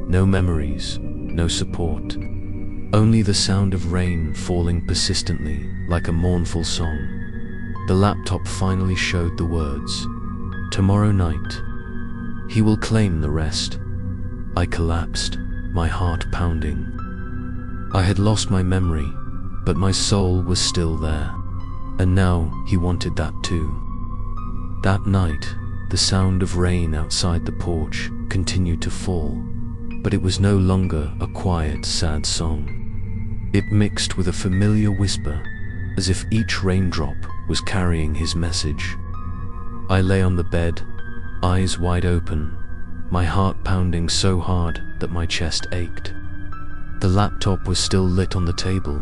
A: No memories, no support. Only the sound of rain falling persistently like a mournful song. The laptop finally showed the words, "Tomorrow night, he will claim the rest." I collapsed, my heart pounding. I had lost my memory, but my soul was still there, and now he wanted that too. That night, the sound of rain outside the porch continued to fall, but it was no longer a quiet, sad song. It mixed with a familiar whisper, as if each raindrop was carrying his message. I lay on the bed, eyes wide open, my heart pounding so hard that my chest ached. The laptop was still lit on the table.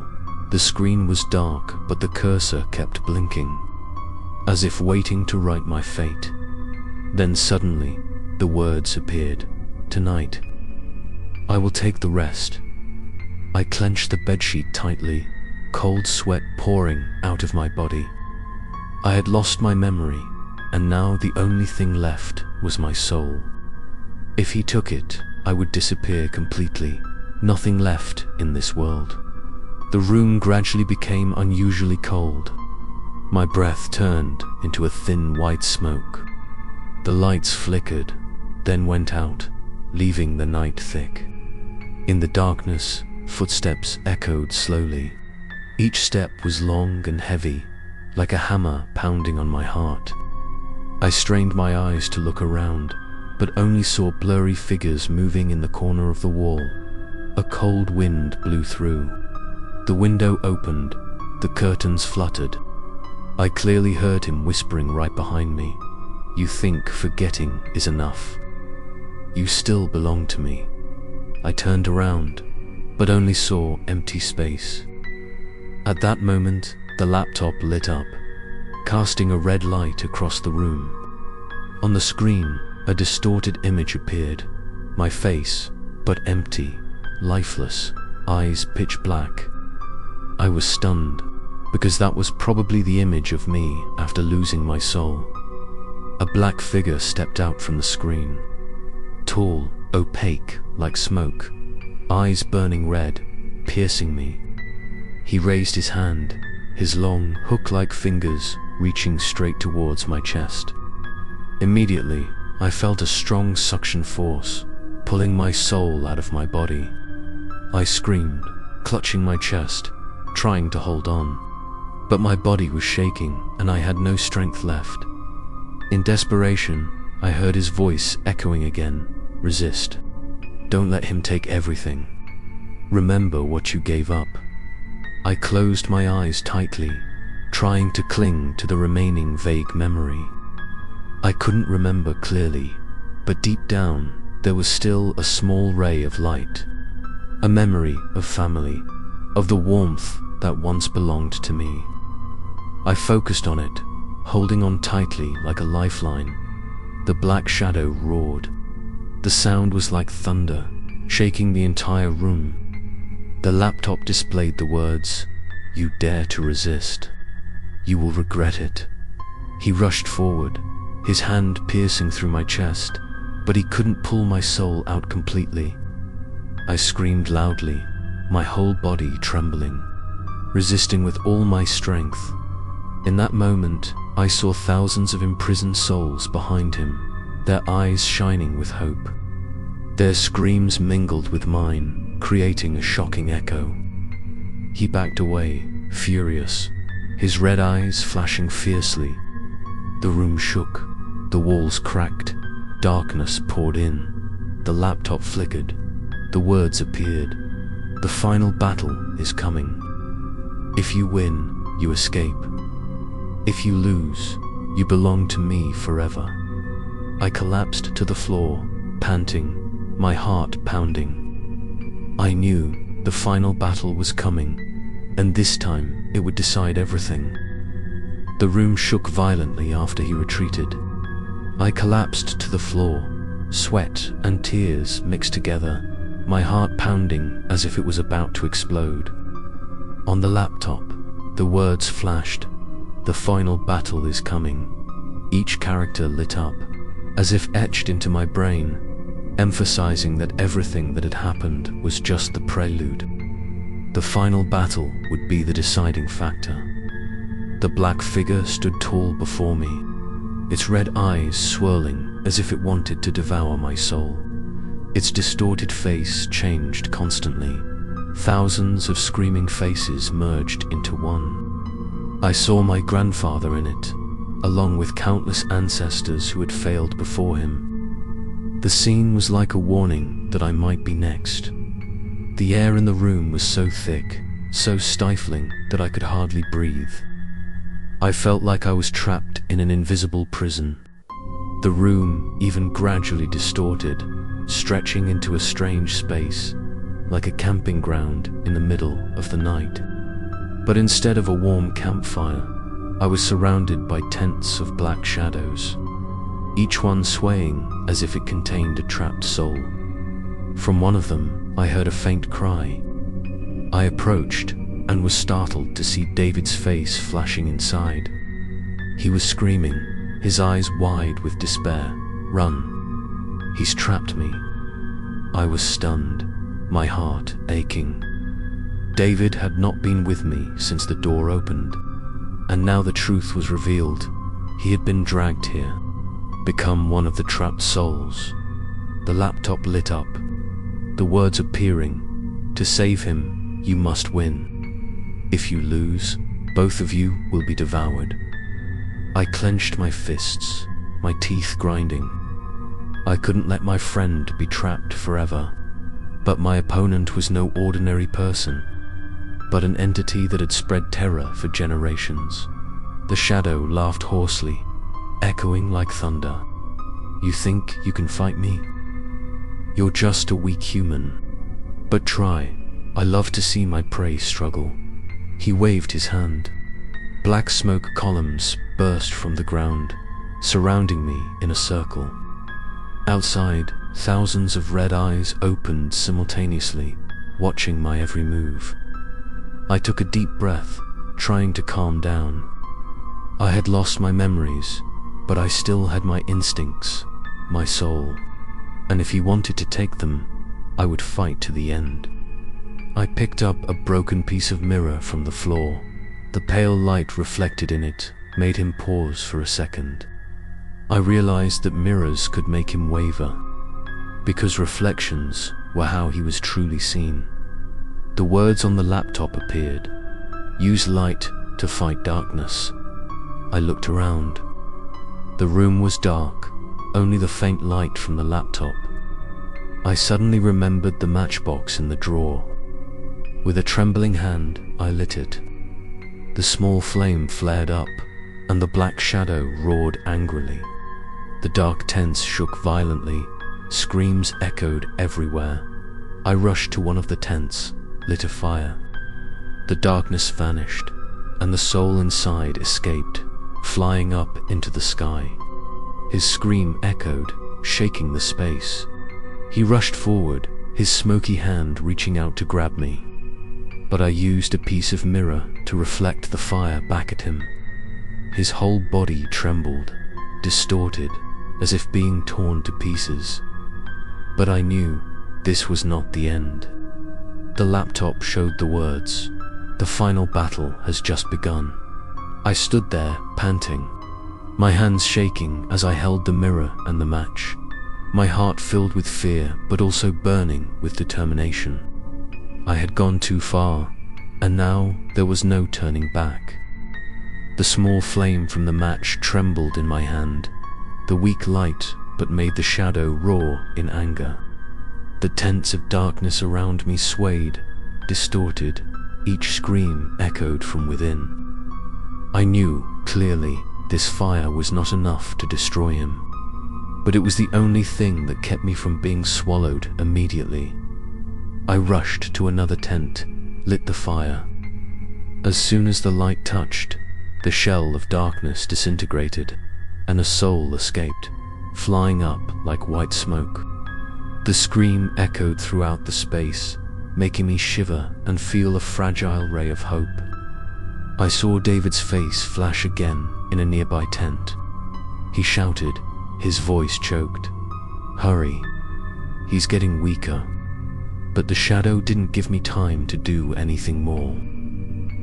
A: The screen was dark, but the cursor kept blinking, as if waiting to write my fate. Then suddenly, the words appeared. "Tonight, I will take the rest." I clenched the bedsheet tightly, cold sweat pouring out of my body. I had lost my memory, and now the only thing left was my soul. If he took it, I would disappear completely, nothing left in this world. The room gradually became unusually cold. My breath turned into a thin white smoke. The lights flickered, then went out, leaving the night thick. In the darkness, footsteps echoed slowly. Each step was long and heavy, like a hammer pounding on my heart. I strained my eyes to look around, but only saw blurry figures moving in the corner of the wall. A cold wind blew through. The window opened, the curtains fluttered. I clearly heard him whispering right behind me. "You think forgetting is enough. You still belong to me." I turned around, but only saw empty space. At that moment, the laptop lit up, casting a red light across the room. On the screen, a distorted image appeared. My face, but empty, lifeless, eyes pitch black. I was stunned, because that was probably the image of me after losing my soul. A black figure stepped out from the screen. Tall, opaque, like smoke, eyes burning red, piercing me. He raised his hand, his long, hook-like fingers reaching straight towards my chest. Immediately, I felt a strong suction force, pulling my soul out of my body. I screamed, clutching my chest, trying to hold on. But my body was shaking, and I had no strength left. In desperation, I heard his voice echoing again. Resist. Don't let him take everything. Remember what you gave up. I closed my eyes tightly, trying to cling to the remaining vague memory. I couldn't remember clearly, but deep down, there was still a small ray of light. A memory of family, of the warmth that once belonged to me. I focused on it, holding on tightly like a lifeline. The black shadow roared. The sound was like thunder, shaking the entire room. The laptop displayed the words, "You dare to resist. You will regret it." He rushed forward, his hand piercing through my chest, but he couldn't pull my soul out completely. I screamed loudly, my whole body trembling, resisting with all my strength. In that moment, I saw thousands of imprisoned souls behind him, their eyes shining with hope. Their screams mingled with mine, creating a shocking echo. He backed away, furious, his red eyes flashing fiercely. The room shook, the walls cracked, darkness poured in. The laptop flickered, the words appeared. The final battle is coming. If you win, you escape. If you lose, you belong to me forever. I collapsed to the floor, panting, my heart pounding. I knew the final battle was coming, and this time it would decide everything. The room shook violently after he retreated. I collapsed to the floor, sweat and tears mixed together, my heart pounding as if it was about to explode. On the laptop, the words flashed. The final battle is coming. Each character lit up, as if etched into my brain, emphasizing that everything that had happened was just the prelude. The final battle would be the deciding factor. The black figure stood tall before me, its red eyes swirling as if it wanted to devour my soul. Its distorted face changed constantly. Thousands of screaming faces merged into one. I saw my grandfather in it, along with countless ancestors who had failed before him. The scene was like a warning that I might be next. The air in the room was so thick, so stifling that I could hardly breathe. I felt like I was trapped in an invisible prison. The room even gradually distorted, stretching into a strange space, like a camping ground in the middle of the night. But instead of a warm campfire, I was surrounded by tents of black shadows, each one swaying as if it contained a trapped soul. From one of them, I heard a faint cry. I approached and was startled to see David's face flashing inside. He was screaming, his eyes wide with despair. "Run! He's trapped me." I was stunned, my heart aching. David had not been with me since the door opened, and now the truth was revealed. He had been dragged here, become one of the trapped souls. The laptop lit up, the words appearing, "To save him, you must win. If you lose, both of you will be devoured." I clenched my fists, my teeth grinding. I couldn't let my friend be trapped forever. But my opponent was no ordinary person, but an entity that had spread terror for generations. The shadow laughed hoarsely, echoing like thunder. "You think you can fight me? You're just a weak human. But try. I love to see my prey struggle." He waved his hand. Black smoke columns burst from the ground, surrounding me in a circle. Outside, thousands of red eyes opened simultaneously, watching my every move. I took a deep breath, trying to calm down. I had lost my memories, but I still had my instincts, my soul, and if he wanted to take them, I would fight to the end. I picked up a broken piece of mirror from the floor. The pale light reflected in it made him pause for a second. I realized that mirrors could make him waver, because reflections were how he was truly seen. The words on the laptop appeared, "Use light to fight darkness." I looked around. The room was dark, only the faint light from the laptop. I suddenly remembered the matchbox in the drawer. With a trembling hand, I lit it. The small flame flared up, and the black shadow roared angrily. The dark tents shook violently, screams echoed everywhere. I rushed to one of the tents, lit a fire. The darkness vanished, and the soul inside escaped, flying up into the sky. His scream echoed, shaking the space. He rushed forward, his smoky hand reaching out to grab me. But I used a piece of mirror to reflect the fire back at him. His whole body trembled, distorted, as if being torn to pieces. But I knew this was not the end. The laptop showed the words, "The final battle has just begun." I stood there, panting, my hands shaking as I held the mirror and the match, my heart filled with fear but also burning with determination. I had gone too far, and now there was no turning back. The small flame from the match trembled in my hand, the weak light but made the shadow roar in anger. The tents of darkness around me swayed, distorted, each scream echoed from within. I knew, clearly, this fire was not enough to destroy him, but it was the only thing that kept me from being swallowed immediately. I rushed to another tent, lit the fire. As soon as the light touched, the shell of darkness disintegrated, and a soul escaped, flying up like white smoke. The scream echoed throughout the space, making me shiver and feel a fragile ray of hope. I saw David's face flash again in a nearby tent. He shouted, his voice choked, "Hurry, he's getting weaker." But the shadow didn't give me time to do anything more.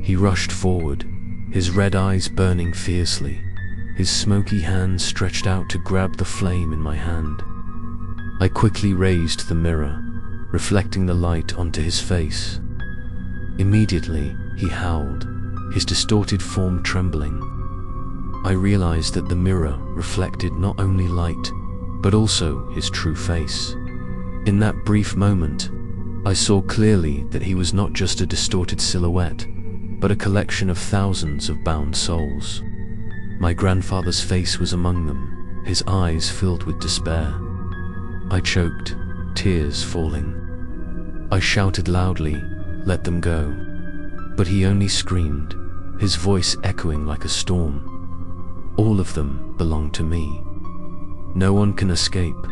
A: He rushed forward, his red eyes burning fiercely, his smoky hand stretched out to grab the flame in my hand. I quickly raised the mirror, reflecting the light onto his face. Immediately, he howled, his distorted form trembling. I realized that the mirror reflected not only light, but also his true face. In that brief moment, I saw clearly that he was not just a distorted silhouette, but a collection of thousands of bound souls. My grandfather's face was among them, his eyes filled with despair. I choked, tears falling. I shouted loudly, "Let them go." But he only screamed, his voice echoing like a storm. All of them belong to me. No one can escape.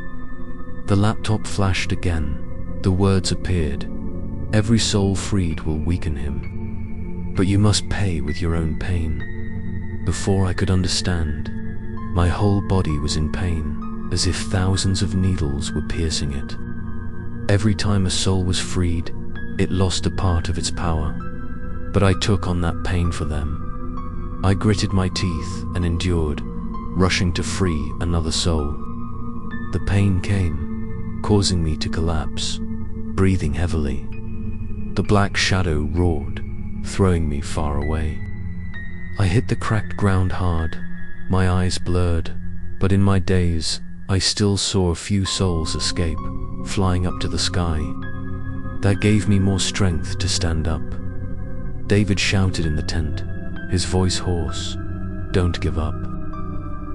A: The laptop flashed again. The words appeared. Every soul freed will weaken him. But you must pay with your own pain. Before I could understand, my whole body was in pain, as if thousands of needles were piercing it. Every time a soul was freed, it lost a part of its power. But I took on that pain for them. I gritted my teeth and endured, rushing to free another soul. The pain came, causing me to collapse, breathing heavily. The black shadow roared, throwing me far away. I hit the cracked ground hard, my eyes blurred, but in my daze, I still saw a few souls escape, flying up to the sky. That gave me more strength to stand up. David shouted in the tent, his voice hoarse, "Don't give up.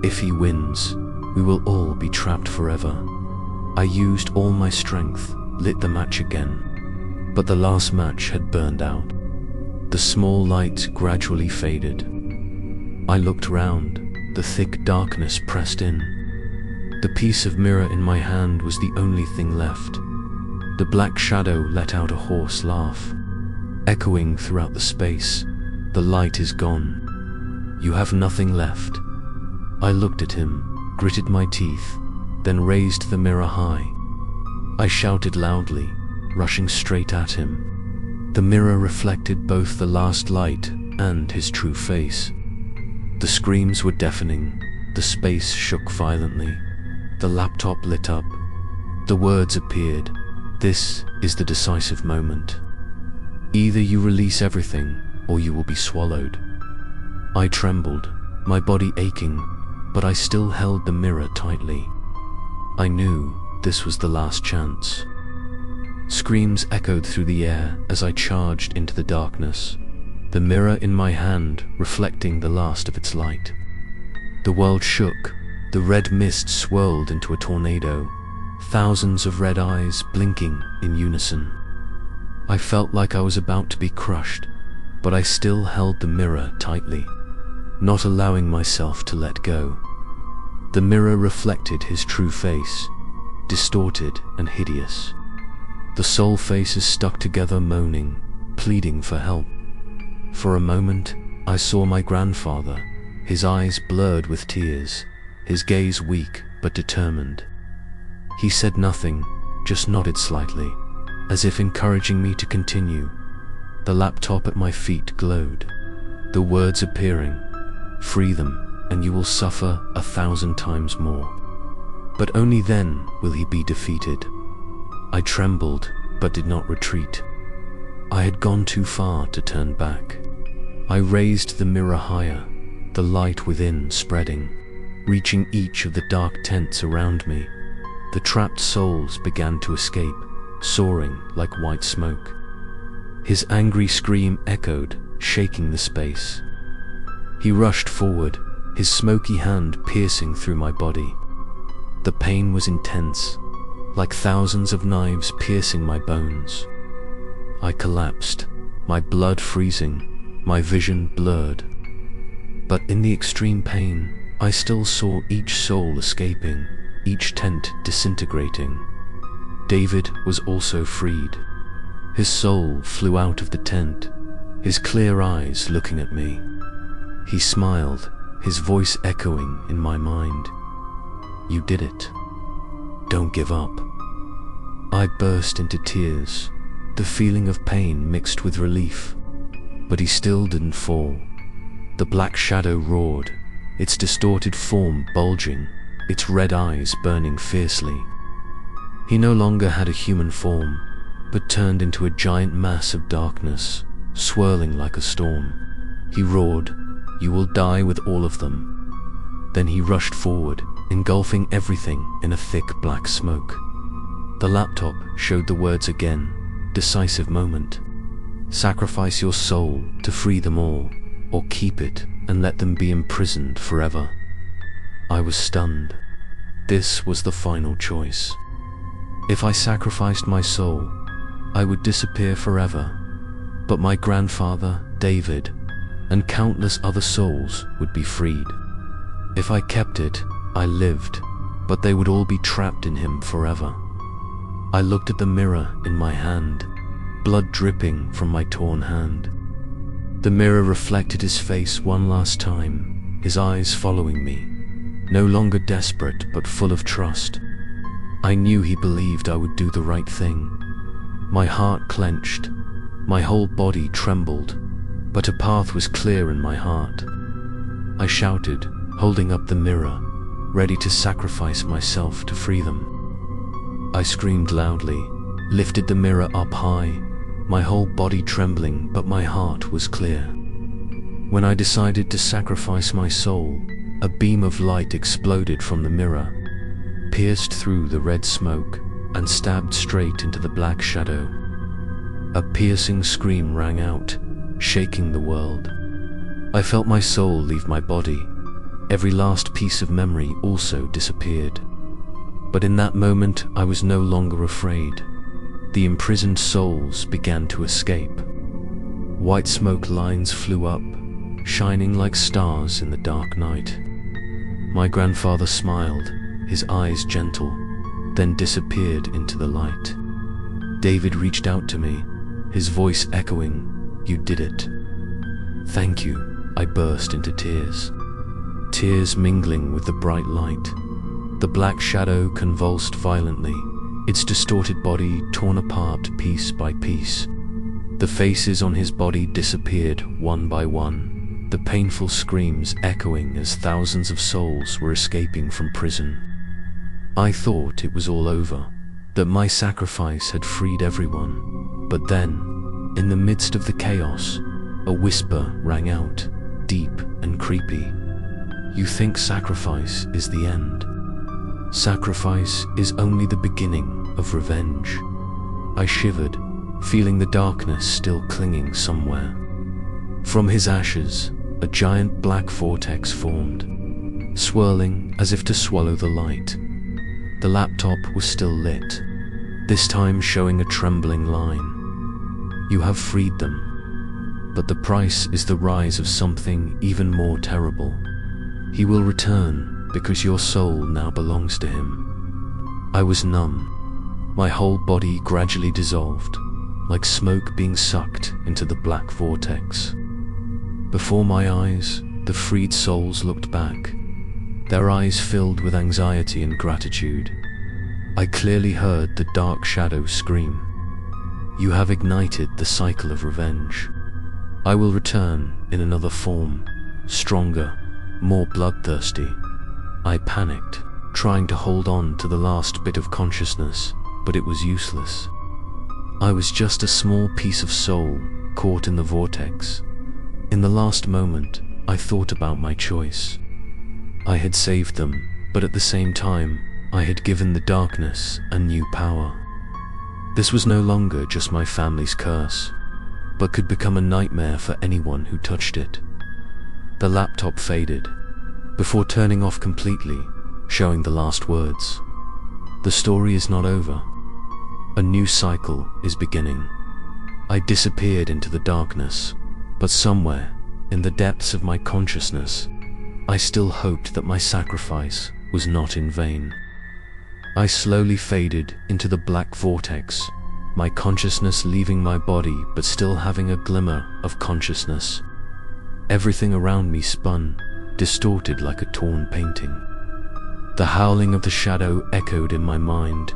A: If he wins, we will all be trapped forever." I used all my strength, lit the match again, but the last match had burned out. The small light gradually faded. I looked round, the thick darkness pressed in. The piece of mirror in my hand was the only thing left. The black shadow let out a hoarse laugh, echoing throughout the space. "The light is gone. You have nothing left." I looked at him, gritted my teeth, then raised the mirror high. I shouted loudly, rushing straight at him. The mirror reflected both the last light and his true face. The screams were deafening, the space shook violently, the laptop lit up. The words appeared, "This is the decisive moment. Either you release everything, or you will be swallowed." I trembled, my body aching, but I still held the mirror tightly. I knew this was the last chance. Screams echoed through the air as I charged into the darkness, the mirror in my hand reflecting the last of its light. The world shook, the red mist swirled into a tornado, thousands of red eyes blinking in unison. I felt like I was about to be crushed, but I still held the mirror tightly, not allowing myself to let go. The mirror reflected his true face, distorted and hideous. The soul faces stuck together, moaning, pleading for help. For a moment, I saw my grandfather, his eyes blurred with tears, his gaze weak but determined. He said nothing, just nodded slightly, as if encouraging me to continue. The laptop at my feet glowed, the words appearing, "Free them, and you will suffer 1,000 times more. But only then will he be defeated." I trembled, but did not retreat. I had gone too far to turn back. I raised the mirror higher, the light within spreading, reaching each of the dark tents around me. The trapped souls began to escape, soaring like white smoke. His angry scream echoed, shaking the space. He rushed forward, his smoky hand piercing through my body. The pain was intense, like thousands of knives piercing my bones. I collapsed, my blood freezing, my vision blurred. But in the extreme pain, I still saw each soul escaping, each tent disintegrating. David was also freed. His soul flew out of the tent, his clear eyes looking at me. He smiled, his voice echoing in my mind. "You did it. Don't give up." I burst into tears, the feeling of pain mixed with relief. But he still didn't fall. The black shadow roared, its distorted form bulging, its red eyes burning fiercely. He no longer had a human form, but turned into a giant mass of darkness, swirling like a storm. He roared, "You will die with all of them." Then he rushed forward, engulfing everything in a thick black smoke. The laptop showed the words again, decisive moment. "Sacrifice your soul to free them all, or keep it and let them be imprisoned forever." I was stunned. This was the final choice. If I sacrificed my soul, I would disappear forever. But my grandfather, David, and countless other souls would be freed. If I kept it, I lived, but they would all be trapped in him forever. I looked at the mirror in my hand, blood dripping from my torn hand. The mirror reflected his face one last time, his eyes following me, no longer desperate but full of trust. I knew he believed I would do the right thing. My heart clenched, my whole body trembled, but a path was clear in my heart. I shouted, holding up the mirror, ready to sacrifice myself to free them. I screamed loudly, lifted the mirror up high, my whole body trembling, but my heart was clear. When I decided to sacrifice my soul, a beam of light exploded from the mirror, pierced through the red smoke, and stabbed straight into the black shadow. A piercing scream rang out, shaking the world. I felt my soul leave my body. Every last piece of memory also disappeared. But in that moment, I was no longer afraid. The imprisoned souls began to escape. White smoke lines flew up, shining like stars in the dark night. My grandfather smiled, his eyes gentle, then disappeared into the light. David reached out to me, his voice echoing, "You did it." "Thank you," I burst into tears. Tears mingling with the bright light. The black shadow convulsed violently, its distorted body torn apart piece by piece. The faces on his body disappeared one by one, the painful screams echoing as thousands of souls were escaping from prison. I thought it was all over, that my sacrifice had freed everyone. But then, in the midst of the chaos, a whisper rang out, deep and creepy. "You think sacrifice is the end?" Sacrifice is only the beginning of revenge. I shivered, feeling the darkness still clinging somewhere. From his ashes, a giant black vortex formed, swirling as if to swallow the light. The laptop was still lit, this time showing a trembling line. You have freed them, but the price is the rise of something even more terrible. He will return because your soul now belongs to him. I was numb. My whole body gradually dissolved, like smoke being sucked into the black vortex. Before my eyes, the freed souls looked back, their eyes filled with anxiety and gratitude. I clearly heard the dark shadow scream, "You have ignited the cycle of revenge. I will return in another form, stronger, more bloodthirsty." I panicked, trying to hold on to the last bit of consciousness, but it was useless. I was just a small piece of soul caught in the vortex. In the last moment, I thought about my choice. I had saved them, but at the same time, I had given the darkness a new power. This was no longer just my family's curse, but could become a nightmare for anyone who touched it. The laptop faded, before turning off completely, showing the last words. The story is not over. A new cycle is beginning. I disappeared into the darkness, but somewhere, in the depths of my consciousness, I still hoped that my sacrifice was not in vain. I slowly faded into the black vortex, my consciousness leaving my body but still having a glimmer of consciousness. Everything around me spun, distorted like a torn painting. The howling of the shadow echoed in my mind,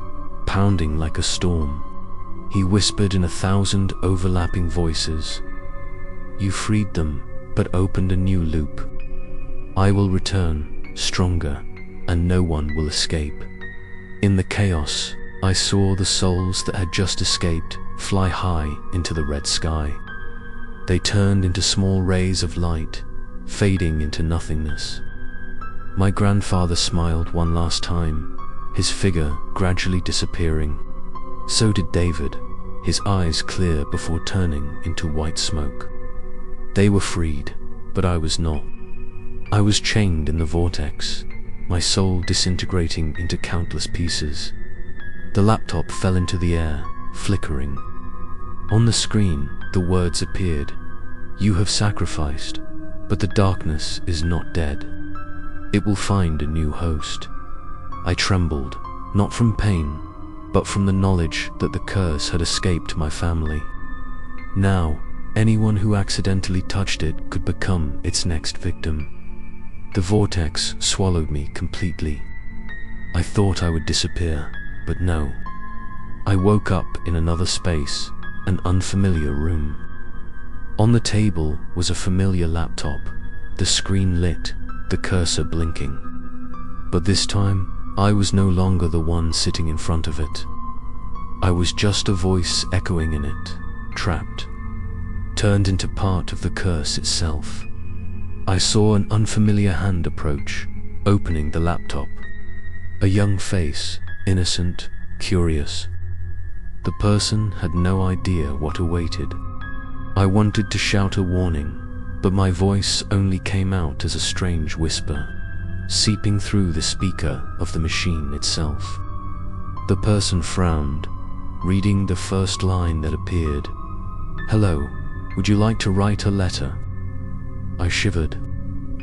A: pounding like a storm. He whispered in 1,000 overlapping voices, "You freed them, but opened a new loop. I will return, stronger, and no one will escape." In the chaos, I saw the souls that had just escaped fly high into the red sky. They turned into small rays of light, fading into nothingness. My grandfather smiled one last time, his figure gradually disappearing. So did David, his eyes clear before turning into white smoke. They were freed, but I was not. I was chained in the vortex, my soul disintegrating into countless pieces. The laptop fell into the air, flickering. On the screen, the words appeared, "You have sacrificed, but the darkness is not dead. It will find a new host." I trembled, not from pain, but from the knowledge that the curse had escaped my family. Now, anyone who accidentally touched it could become its next victim. The vortex swallowed me completely. I thought I would disappear, but no. I woke up in another space, an unfamiliar room. On the table was a familiar laptop, the screen lit, the cursor blinking. But this time, I was no longer the one sitting in front of it. I was just a voice echoing in it, trapped, turned into part of the curse itself. I saw an unfamiliar hand approach, opening the laptop. A young face, innocent, curious. The person had no idea what awaited. I wanted to shout a warning, but my voice only came out as a strange whisper, seeping through the speaker of the machine itself. The person frowned, reading the first line that appeared. "Hello, would you like to write a letter?" I shivered.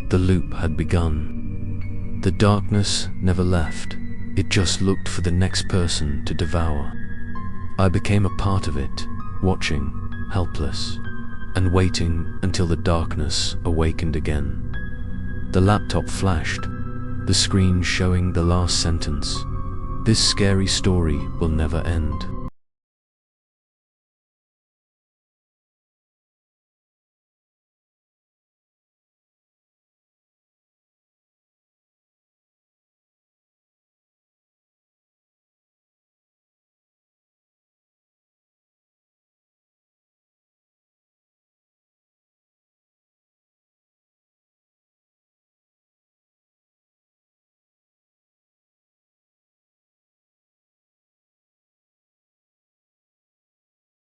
A: The loop had begun. The darkness never left. It just looked for the next person to devour. I became a part of it, watching, helpless, and waiting until the darkness awakened again. The laptop flashed, the screen showing the last sentence. "This scary story will never end."